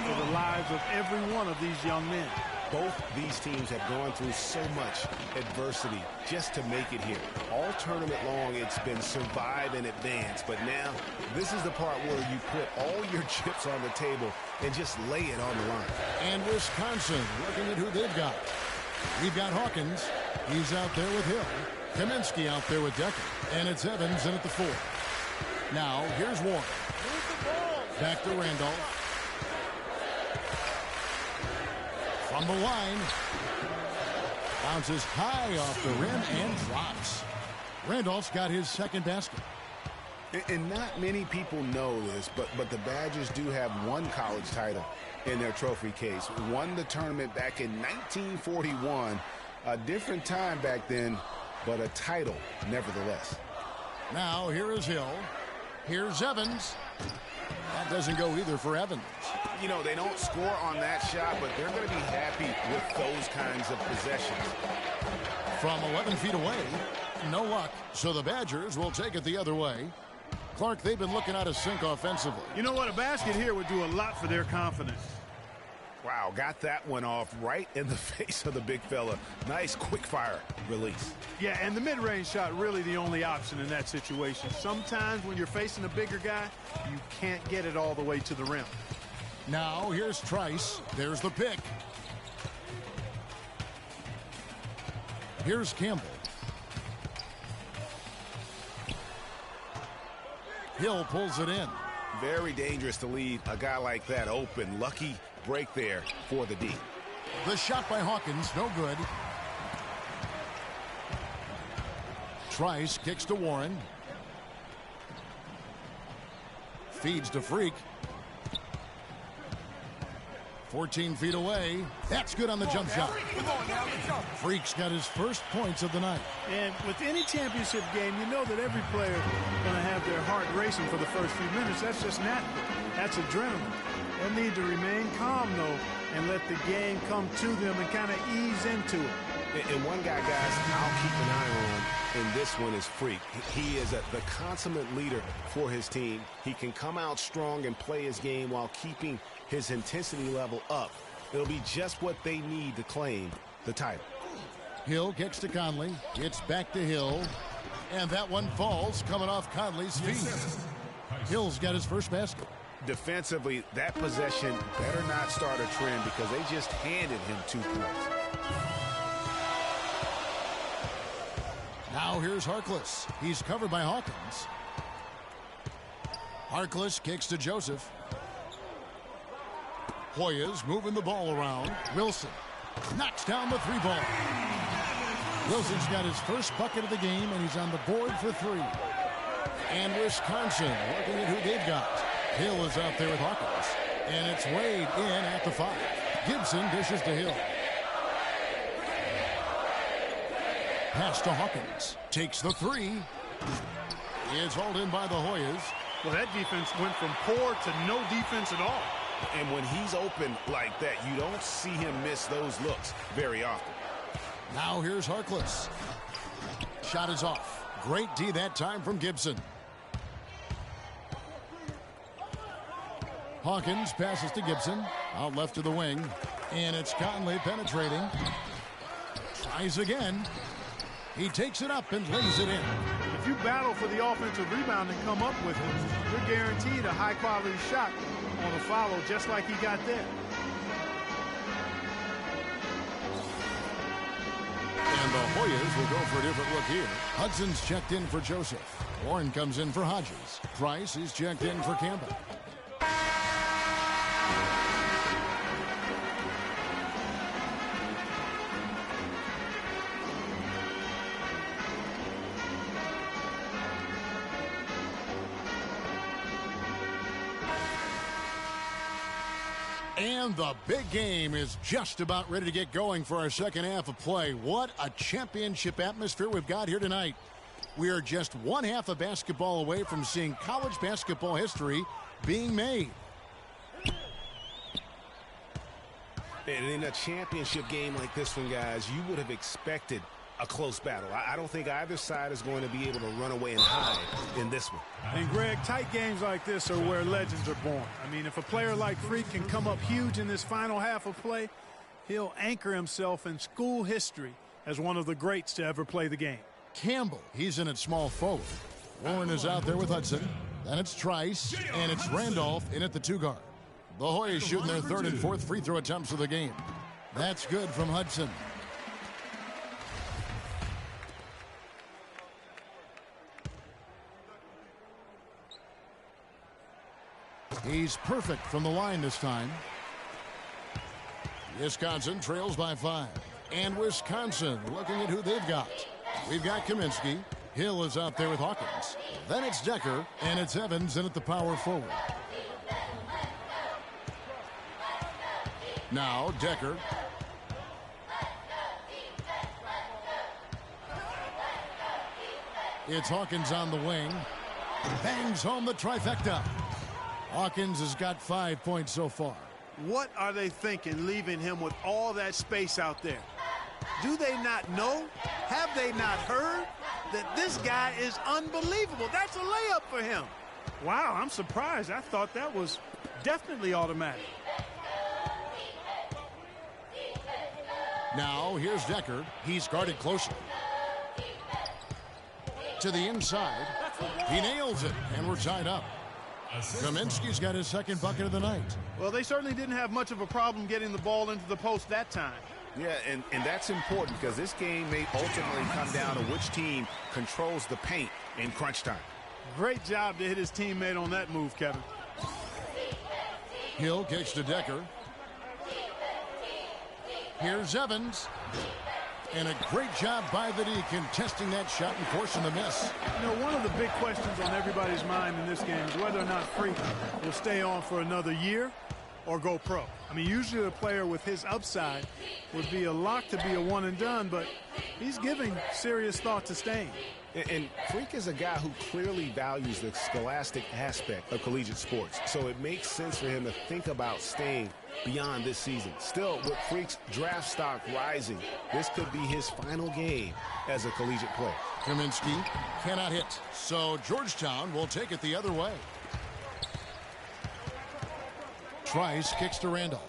for the lives of every one of these young men. Both these teams have gone through so much adversity just to make it here. All tournament long, it's been survive and advance. But now, this is the part where you put all your chips on the table and just lay it on the line. And Wisconsin looking at who they've got. We've got Hawkins. He's out there with Hill. Kaminsky out there with Decker. And it's Evans in at the 4. Now, here's Warren. Back to Randolph. From the line. Bounces high off the rim and drops. Randolph's got his second basket. And not many people know this, but the Badgers do have one college title in their trophy case. Won the tournament back in 1941. A different time back then, but a title nevertheless. Now here is Hill. Here's Evans. That doesn't go either for Evans. You know, they don't score on that shot, but they're going to be happy with those kinds of possessions. From 11 feet away, no luck. So the Badgers will take it the other way. Clark, they've been looking out of sync offensively. You know what? A basket here would do a lot for their confidence. Wow, got that one off right in the face of the big fella. Nice quick fire release. Yeah, and the mid-range shot really the only option in that situation. Sometimes when you're facing a bigger guy, you can't get it all the way to the rim. Now here's Trice. There's the pick. Here's Campbell. Hill pulls it in. Very dangerous to leave a guy like that open. Lucky break there for the D. The shot by Hawkins, no good. Trice kicks to Warren. Feeds to Freak. 14 feet away. That's good on the jump shot. Freak's got his first points of the night. And with any championship game, you know that every player is going to have their heart racing for the first few minutes. That's just natural. That's adrenaline. They need to remain calm, though, and let the game come to them and kind of ease into it. And one guy, guys, I'll keep an eye on, and this one is Freak. He is the consummate leader for his team. He can come out strong and play his game while keeping his intensity level up. It'll be just what they need to claim the title. Hill kicks to Conley. It's back to Hill. And that one falls coming off Conley's feet. Hill's got his first basket. Defensively, that possession better not start a trend because they just handed him 2 points. Now here's Harkless. He's covered by Hawkins. Harkless kicks to Joseph. Hoyas moving the ball around. Wilson knocks down the 3 ball. Wilson's got his first bucket of the game, and he's on the board for 3. And Wisconsin looking at who they've got. Hill is out there with Hawkins. And it's Wade in at the 5. Gibson dishes to Hill. Pass to Hawkins. Takes the 3. It's hauled in by the Hoyas. Well, that defense went from poor to no defense at all. And when he's open like that, you don't see him miss those looks very often. Now here's Harkless. Shot is off. Great D that time from Gibson. Hawkins passes to Gibson. Out left to the wing. And it's Conley penetrating. Tries again. He takes it up and lays it in. If you battle for the offensive rebound and come up with it, you're guaranteed a high-quality shot on a follow just like he got there. And the Hoyas will go for a different look here. Hudson's checked in for Joseph. Warren comes in for Hodges. Price is checked in for Campbell. And the big game is just about ready to get going for our second half of play. What a championship atmosphere we've got here tonight. We are just one half of basketball away from seeing college basketball history being made. And in a championship game like this one, guys, you would have expected a close battle. I don't think either side is going to be able to run away and hide in this one. And, Greg, tight games like this are where legends are born. I mean, if a player like Freak can come up huge in this final half of play, he'll anchor himself in school history as one of the greats to ever play the game. Campbell, he's in at small forward. Warren is out there with Hudson. Then it's Trice, and it's Randolph in at the 2-guard. The Hoyas shooting their third and fourth free throw attempts of the game. That's good from Hudson. He's perfect from the line this time. Wisconsin trails by 5. And Wisconsin looking at who they've got. We've got Kaminsky. Hill is out there with Hawkins. Then it's Decker, and it's Evans in at the power forward. Now Decker. It's Hawkins on the wing. Bangs home the trifecta. Hawkins has got 5 points so far. What are they thinking leaving him with all that space out there? Do they not know? Have they not heard that this guy is unbelievable? That's a layup for him. Wow, I'm surprised. I thought that was definitely automatic. Now here's Decker. He's guarded closely. To the inside. He nails it, and we're tied up. Kaminsky's got his second bucket of the night. Well, they certainly didn't have much of a problem getting the ball into the post that time. Yeah, and that's important because this game may ultimately come down to which team controls the paint in crunch time. Great job to hit his teammate on that move, Kevin. Hill kicks to Decker. Here's Evans. And a great job by the D contesting that shot and forcing the miss. You know, one of the big questions on everybody's mind in this game is whether or not Freak will stay on for another year or go pro. I mean, usually a player with his upside would be a lock to be a one and done, but he's giving serious thought to staying. And Freak is a guy who clearly values the scholastic aspect of collegiate sports, so it makes sense for him to think about staying beyond this season. Still, with Freak's draft stock rising, this could be his final game as a collegiate player. Kaminsky cannot hit, so Georgetown will take it the other way. Trice kicks to Randolph.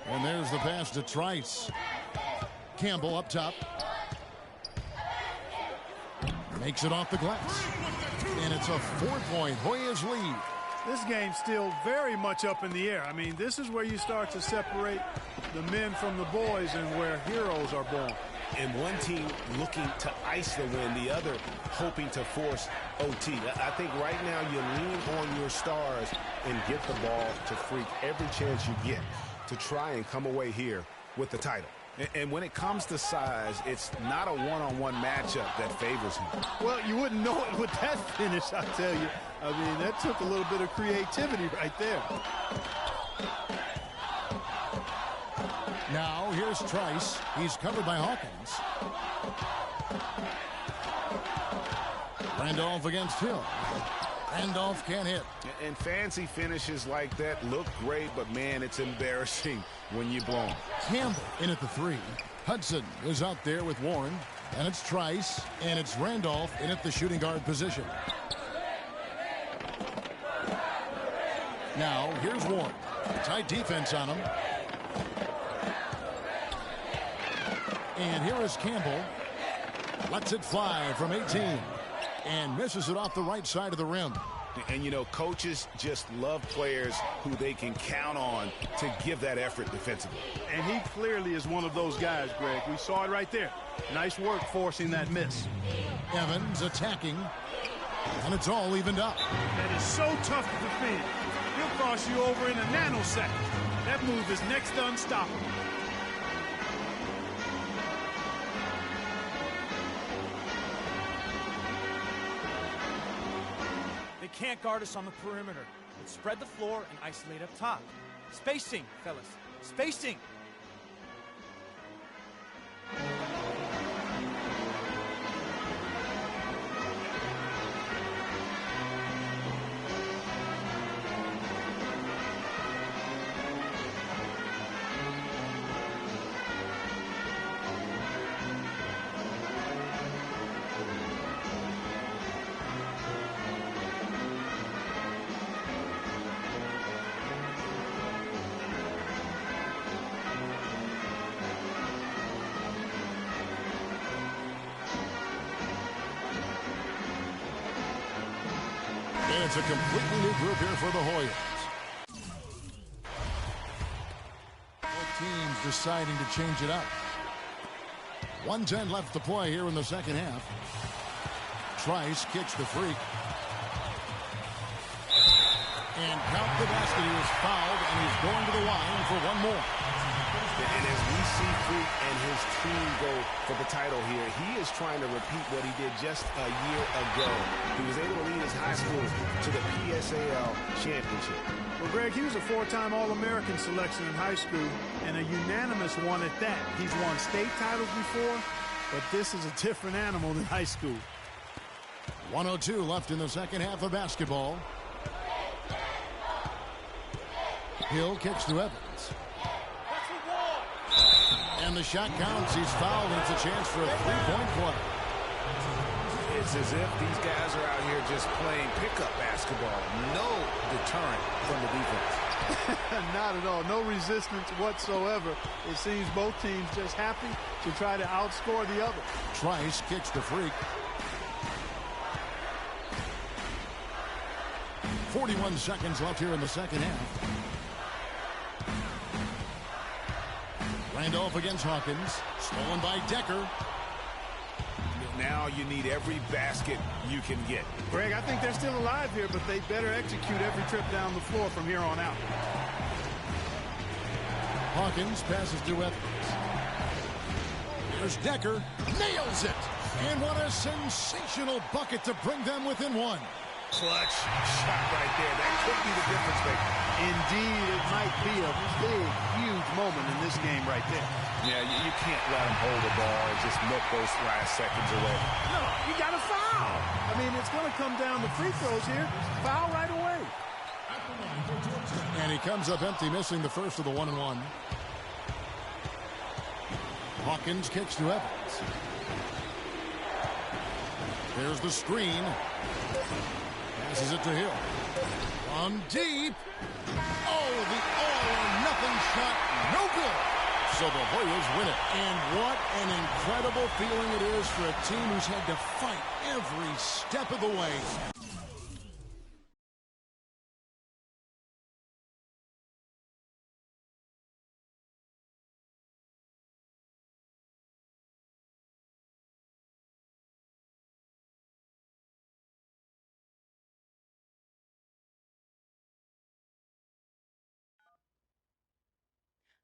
And there's the pass to Trice. Campbell up top. Makes it off the glass. And it's a 4-point Hoyas lead. This game's still very much up in the air. I mean, this is where you start to separate the men from the boys and where heroes are born. And one team looking to ice the win, the other hoping to force OT. I think right now you lean on your stars and get the ball to Freak every chance you get to try and come away here with the title. And when it comes to size, it's not a one-on-one matchup that favors him. Well, you wouldn't know it with that finish, I tell you. I mean, that took a little bit of creativity right there. Now here's Trice. He's covered by Hawkins. Randolph against Hill. Randolph can't hit. And fancy finishes like that look great, but man, it's embarrassing when you blow them. Campbell in at the 3. Hudson is out there with Warren. And it's Trice. And it's Randolph in at the shooting guard position. Now here's Warren. Tight defense on him. And here is Campbell. Lets it fly from 18. And misses it off the right side of the rim. And, you know, coaches just love players who they can count on to give that effort defensively. And he clearly is one of those guys, Greg. We saw it right there. Nice work forcing that miss. Evans attacking. And it's all evened up. That is so tough to defend. He'll cross you over in a nanosecond. That move is next to unstoppable. can't guard us on the perimeter. Let's spread the floor and isolate up top. Spacing, fellas. Spacing. And it's a completely new group here for the Hoyas. Both teams deciding to change it up. 1:10 left to play here in the second half. Trice kicks the freak. And count the basket. He was fouled, and he's going to the line for one more. And as we see Freak and his team go for the title here, he is trying to repeat what he did just a year ago. He was able to lead his high school to the PSAL championship. Well, Greg, he was a four-time All-American selection in high school, and a unanimous one at that. He's won state titles before, but this is a different animal than high school. 1:02 left in the second half of basketball. Hill kicks to Evans. And the shot counts. He's fouled, and it's a chance for a three-point play. It's as if these guys are out here just playing pickup basketball. No deterrent from the defense. Not at all. No resistance whatsoever. It seems both teams just happy to try to outscore the other. Trice kicks the freak. 41 seconds left here in the second half. Randolph against Hawkins. Stolen by Decker. Now you need every basket you can get. Greg, I think they're still alive here, but they better execute every trip down the floor from here on out. Hawkins passes to Evans. There's Decker. Nails it. And what a sensational bucket to bring them within one. Clutch shot right there. That could be the difference maker. Indeed, it might be a big, huge moment in this game right there. Yeah, you can't let them hold the ball and just milk those last seconds away. No, you got to foul. I mean, it's going to come down to free throws here. Foul right away. And he comes up empty, missing the first of the 1-and-1. Hawkins kicks to Evans. There's the screen. Passes it to Hill. On deep. Oh, the all-or-nothing shot. No good. So the Hoyas win it. And what an incredible feeling it is for a team who's had to fight every step of the way.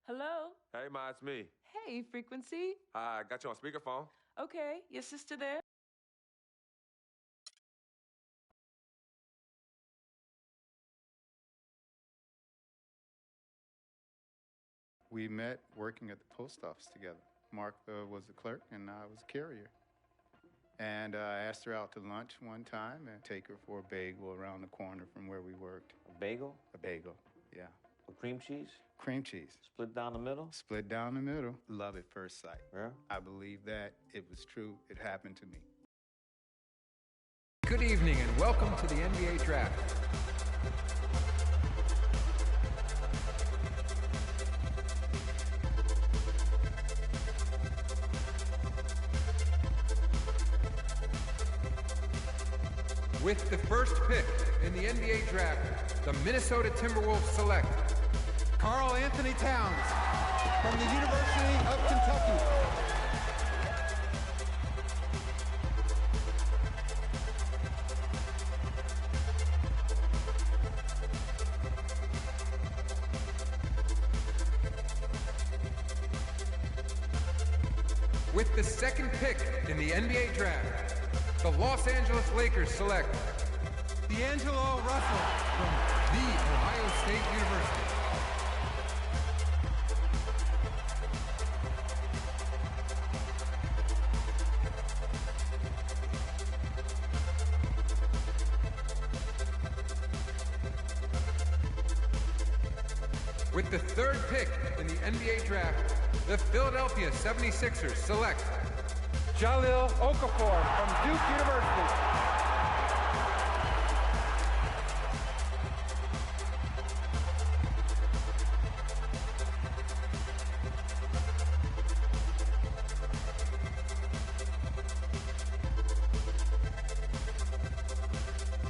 Hello? Hey, Ma, it's me. Hey, Frequency. I got you on speakerphone. Okay, your sister there? We met working at the post office together. Martha was the clerk and I was a carrier. And I asked her out to lunch one time and take her for a bagel around the corner from where we worked. A bagel? A bagel, yeah. With cream cheese? Cream cheese. Split down the middle? Split down the middle. Love at first sight. Yeah? I believe that it was true. It happened to me. Good evening and welcome to the NBA Draft. With the first pick in the NBA Draft, the Minnesota Timberwolves select Karl Anthony Towns from the University of Kentucky. With the second pick in the NBA Draft, the Los Angeles Lakers select D'Angelo Russell from The Ohio State University. With the third pick in the NBA draft, the Philadelphia 76ers select Jahlil Okafor from Duke University.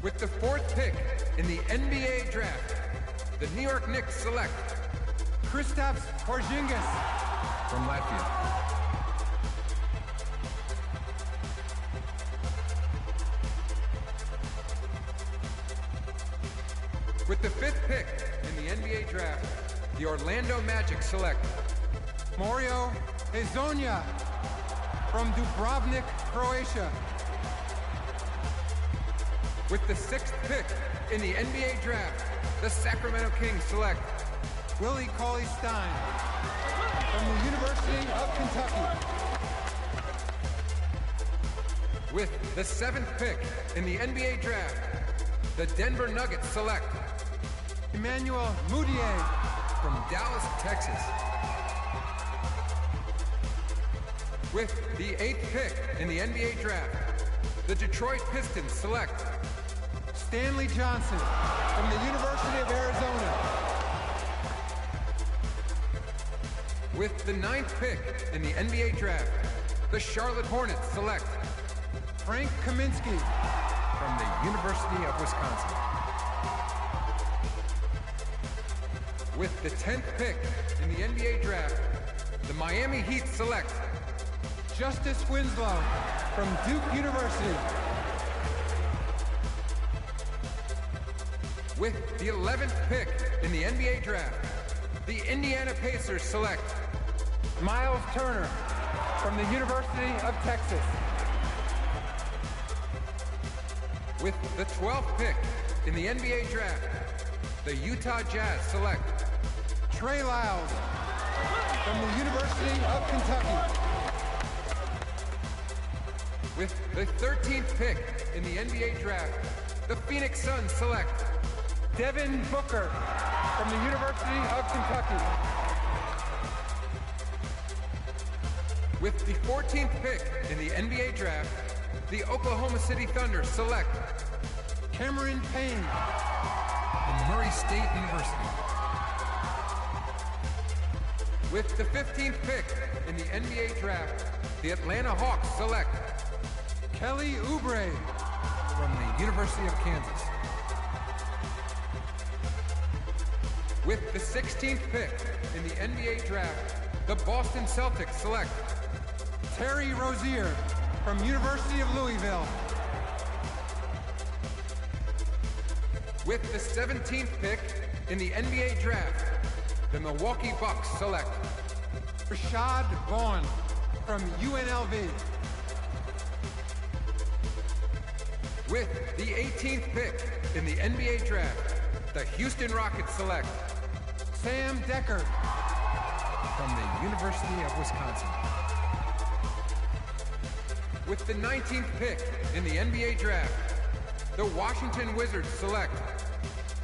With the fourth pick in the NBA draft, the New York Knicks select Kristaps Porzingis from Latvia. With the fifth pick in the NBA draft, the Orlando Magic select Mario Hezonja from Dubrovnik, Croatia. With the sixth pick in the NBA draft, the Sacramento Kings select Willie Cauley-Stein from the University of Kentucky. With the seventh pick in the NBA draft, the Denver Nuggets select Emmanuel Mudiay from Dallas, Texas. With the eighth pick in the NBA draft, the Detroit Pistons select Stanley Johnson from the University of Arizona. With the ninth pick in the NBA draft, the Charlotte Hornets select Frank Kaminsky from the University of Wisconsin. With the 10th pick in the NBA draft, the Miami Heat select Justice Winslow from Duke University. With the 11th pick in the NBA draft, the Indiana Pacers select Miles Turner from the University of Texas. With the 12th pick in the NBA draft, the Utah Jazz select Trey Lyles from the University of Kentucky. With the 13th pick in the NBA draft, the Phoenix Suns select Devin Booker from the University of Kentucky. With the 14th pick in the NBA draft, the Oklahoma City Thunder select Cameron Payne from Murray State University. With the 15th pick in the NBA draft, the Atlanta Hawks select Kelly Oubre from the University of Kansas. With the 16th pick in the NBA draft, the Boston Celtics select Terry Rozier from University of Louisville. With the 17th pick in the NBA draft, the Milwaukee Bucks select Rashad Vaughn from UNLV. With the 18th pick in the NBA draft, the Houston Rockets select Sam Decker from the University of Wisconsin. With the 19th pick in the NBA draft, the Washington Wizards select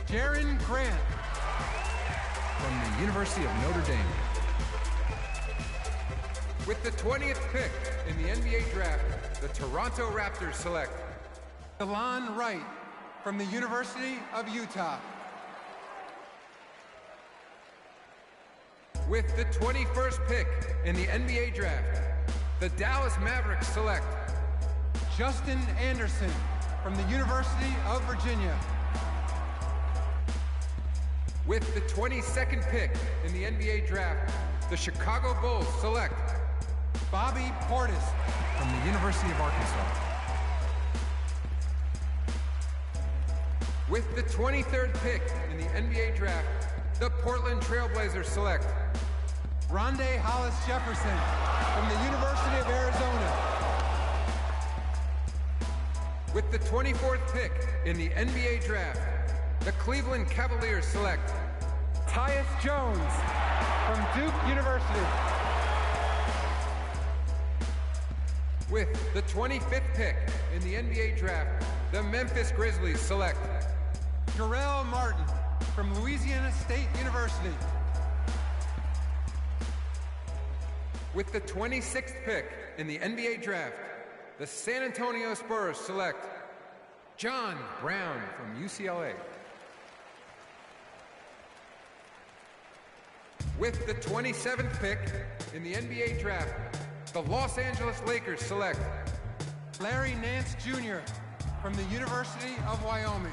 Jaren Grant from the University of Notre Dame. With the 20th pick in the NBA draft, the Toronto Raptors select Delon Wright from the University of Utah. With the 21st pick in the NBA draft, the Dallas Mavericks select Justin Anderson from the University of Virginia. With the 22nd pick in the NBA draft, the Chicago Bulls select Bobby Portis from the University of Arkansas. With the 23rd pick in the NBA draft, the Portland Trailblazers select Rondé Hollis Jefferson from the University of Arizona. With the 24th pick in the NBA draft, the Cleveland Cavaliers select Tyus Jones from Duke University. With the 25th pick in the NBA draft, the Memphis Grizzlies select Jarrell Martin from Louisiana State University. With the 26th pick in the NBA draft, the San Antonio Spurs select John Brown from UCLA. With the 27th pick in the NBA draft, the Los Angeles Lakers select Larry Nance Jr. from the University of Wyoming.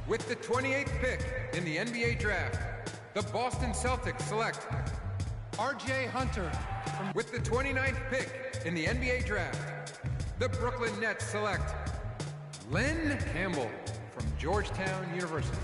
With the 28th pick in the NBA draft, the Boston Celtics select R.J. Hunter. With the 29th pick in the NBA draft, the Brooklyn Nets select Len Campbell from Georgetown University.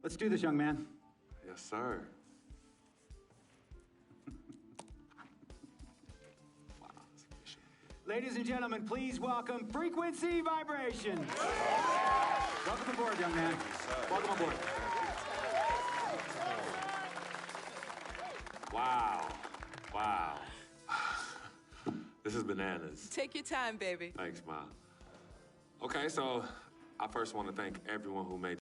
Let's do this, young man. Yes, sir. Ladies and gentlemen, please welcome Frequency Vibration. Welcome aboard, young man. Welcome aboard. Wow. Wow. This is bananas. Take your time, baby. Thanks, Ma. Okay, so I first want to thank everyone who made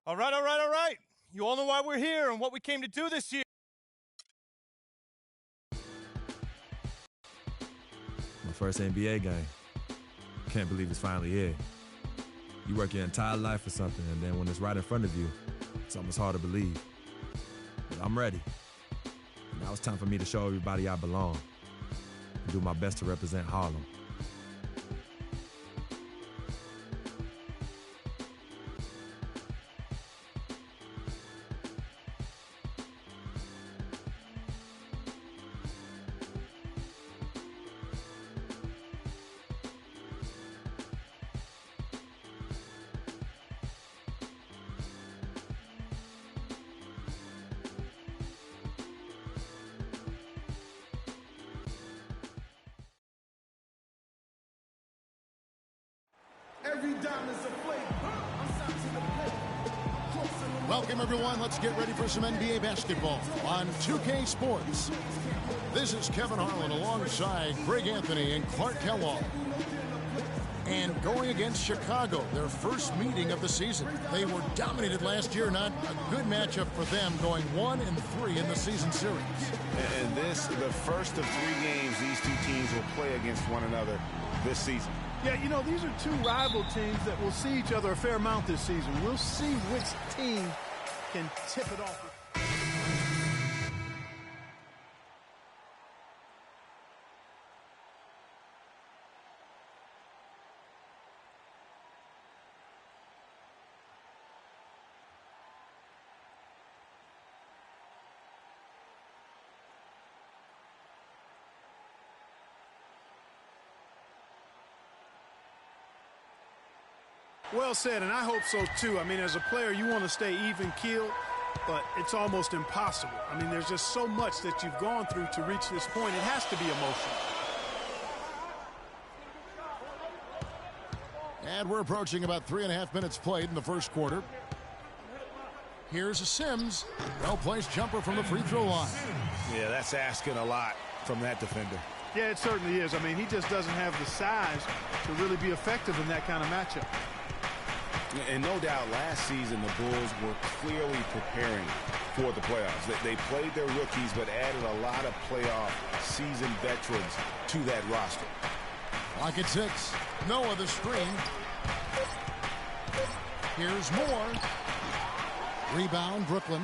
All right, all right, all right. You all know why we're here and what we came to do this year. My first NBA game. Can't believe it's finally here. You work your entire life for something, and then when it's right in front of you, it's almost hard to believe. But I'm ready. And now it's time for me to show everybody I belong and do my best to represent Harlem. Welcome, everyone. Let's get ready for some NBA basketball on 2K Sports. This is Kevin Harlan alongside Greg Anthony and Clark Kellogg. And going against Chicago, their first meeting of the season. They were dominated last year, not a good matchup for them, going 1-3 in the season series. And this, the first of 3 games these two teams will play against one another this season. Yeah, you know, these are two rival teams that will see each other a fair amount this season. We'll see which team can tip it off. Well said, and I hope so too. I mean, as a player, you want to stay even-keeled, but it's almost impossible. I mean, there's just so much that you've gone through to reach this point. It has to be emotional. And we're approaching about 3.5 minutes played in the first quarter. Here's a Sims. Well-placed jumper from the free throw line. Yeah, that's asking a lot from that defender. Yeah, it certainly is. I mean, he just doesn't have the size to really be effective in that kind of matchup. And no doubt last season the Bulls were clearly preparing for the playoffs. They played their rookies but added a lot of playoff seasoned veterans to that roster. Clock at 6. Noah the screen. Here's more. Rebound, Brooklyn.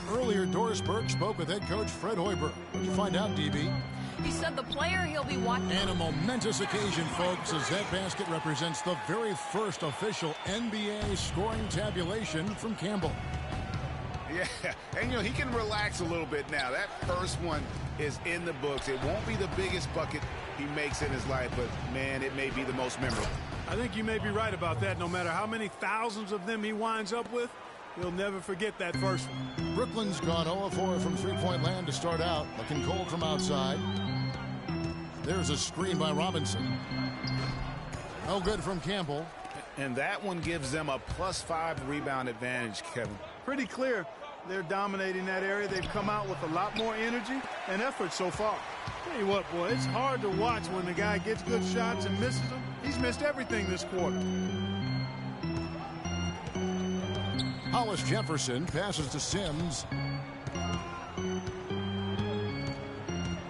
Earlier, Doris Burke spoke with head coach Fred Hoiberg. What did you find out, DB? He said the player he'll be watching. And a momentous occasion, folks, as that basket represents the very first official NBA scoring tabulation from Campbell. Yeah, and you know, he can relax a little bit now. That first one is in the books. It won't be the biggest bucket he makes in his life, but man, it may be the most memorable. I think you may be right about that. No matter how many thousands of them he winds up with, he'll never forget that first one. Brooklyn's gone 0-4 from three-point land to start out. Looking cold from outside. There's a screen by Robinson. No good from Campbell. And that one gives them a +5 rebound advantage, Kevin. Pretty clear. They're dominating that area. They've come out with a lot more energy and effort so far. Tell you what, boy, it's hard to watch when the guy gets good shots and misses them. He's missed everything this quarter. Hollis Jefferson passes to Sims.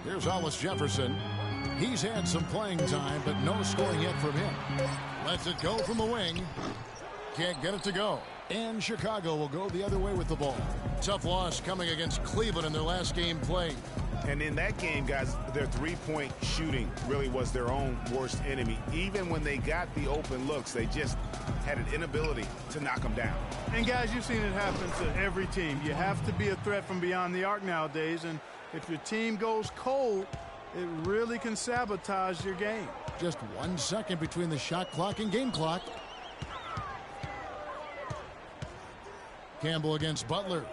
Here's Hollis Jefferson. He's had some playing time, but no scoring yet from him. Lets it go from the wing. Can't get it to go. And Chicago will go the other way with the ball. Tough loss coming against Cleveland in their last game played. And in that game, guys, their three-point shooting really was their own worst enemy. Even when they got the open looks, they just had an inability to knock them down. And, guys, you've seen it happen to every team. You have to be a threat from beyond the arc nowadays, and if your team goes cold, it really can sabotage your game. Just 1 second between the shot clock and game clock. Campbell against Butler.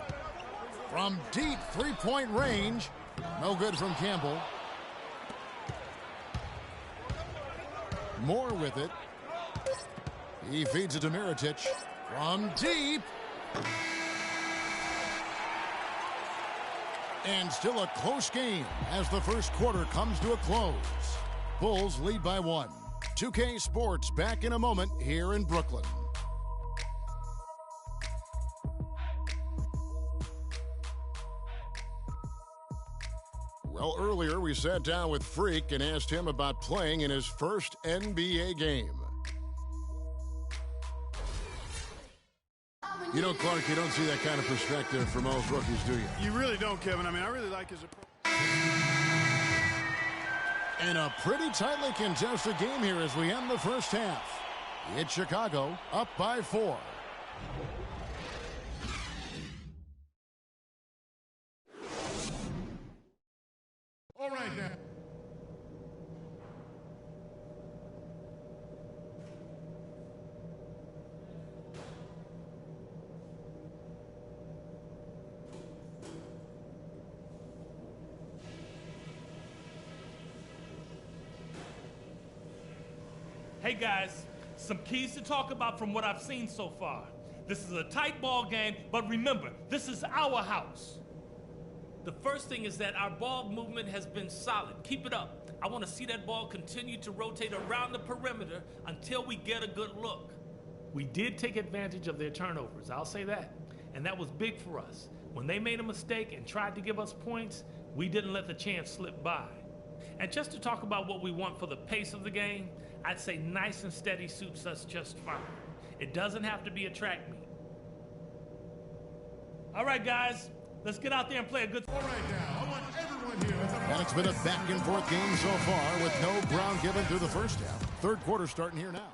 From deep three-point range. No good from Campbell. Moore with it. He feeds it to Mirotic. From deep. And still a close game as the first quarter comes to a close. Bulls lead by 1. 2K Sports back in a moment here in Brooklyn. Well, earlier we sat down with Freak and asked him about playing in his first NBA game. You know, Clark, you don't see that kind of perspective from most rookies, do you? You really don't, Kevin. I mean, I really like his approach. And a pretty tightly contested game here as we end the first half. It's Chicago up by 4. All right, now. Hey guys, some keys to talk about from what I've seen so far. This is a tight ball game, but remember, this is our house. The first thing is that our ball movement has been solid. Keep it up. I want to see that ball continue to rotate around the perimeter until we get a good look. We did take advantage of their turnovers, I'll say that. And that was big for us. When they made a mistake and tried to give us points, we didn't let the chance slip by. And just to talk about what we want for the pace of the game, I'd say nice and steady suits us just fine. It doesn't have to be a track meet. All right, guys, let's get out there and play a good... All right, now, I want everyone here... And it's been a back-and-forth game so far with no ground given through the first half. Third quarter starting here now.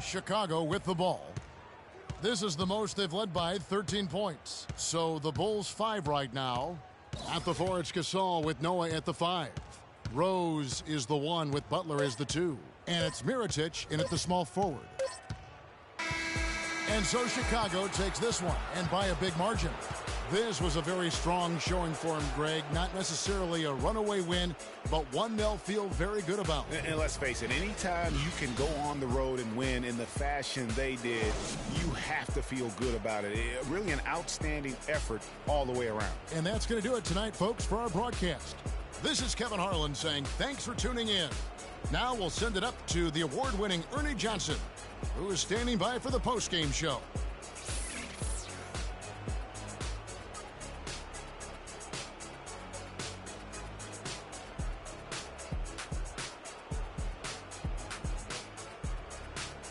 Chicago with the ball. This is the most they've led by 13 points. So the Bulls 5 right now. At the 4, it's Gasol with Noah at the 5. Rose is the 1 with Butler as the 2. And it's Mirotic in at the small forward. And so Chicago takes this one, and by a big margin. This was a very strong showing for him, Greg. Not necessarily a runaway win, but one they'll feel very good about. And let's face it, anytime you can go on the road and win in the fashion they did, you have to feel good about it. Really an outstanding effort all the way around. And that's going to do it tonight, folks, for our broadcast. This is Kevin Harlan saying thanks for tuning in. Now we'll send it up to the award-winning Ernie Johnson, who is standing by for the post-game show.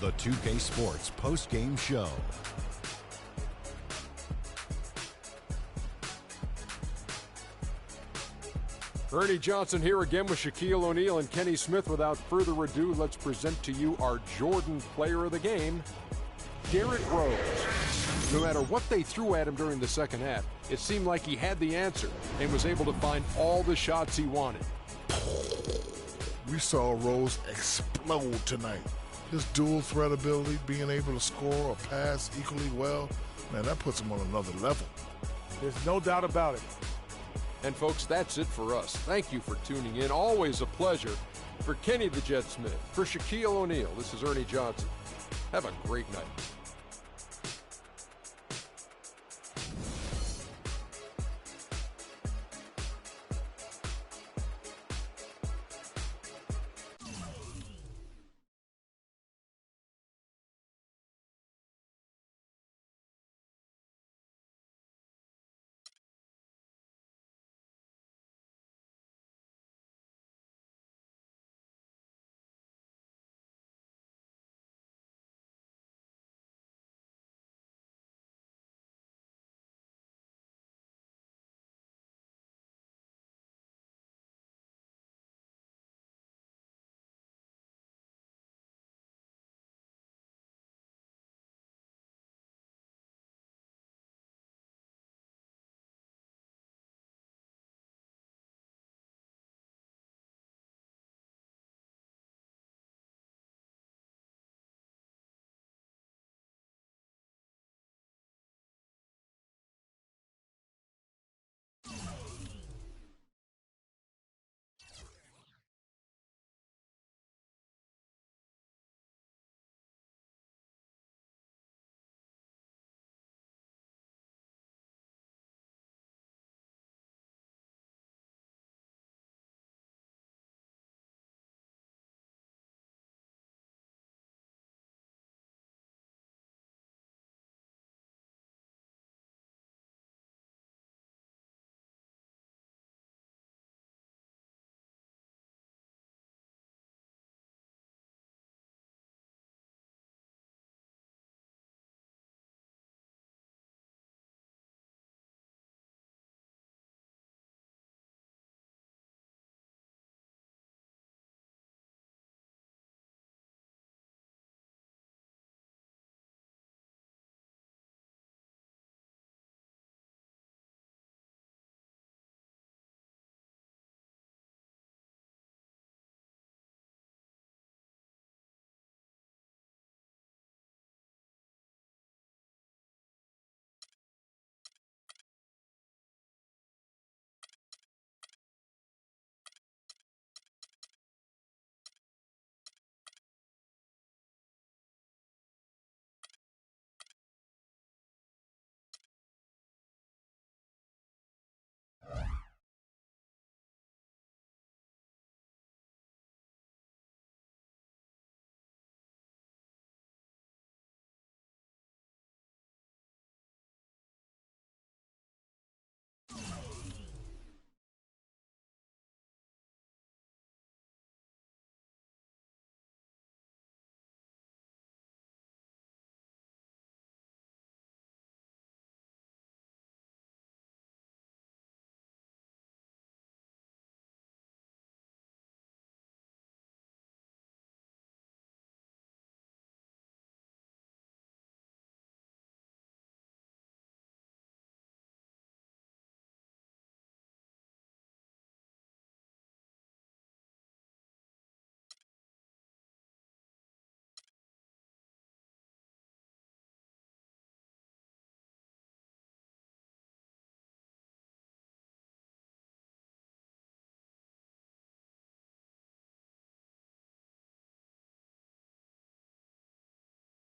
The 2K Sports post-game show. Ernie Johnson here again with Shaquille O'Neal and Kenny Smith. Without further ado, let's present to you our Jordan player of the game, Derrick Rose. No matter what they threw at him during the second half, it seemed like he had the answer and was able to find all the shots he wanted. We saw Rose explode tonight. His dual threat ability, being able to score or pass equally well, man, that puts him on another level. There's no doubt about it. And folks, that's it for us. Thank you for tuning in. Always a pleasure. For Kenny the Jet Smith, for Shaquille O'Neal, this is Ernie Johnson. Have a great night.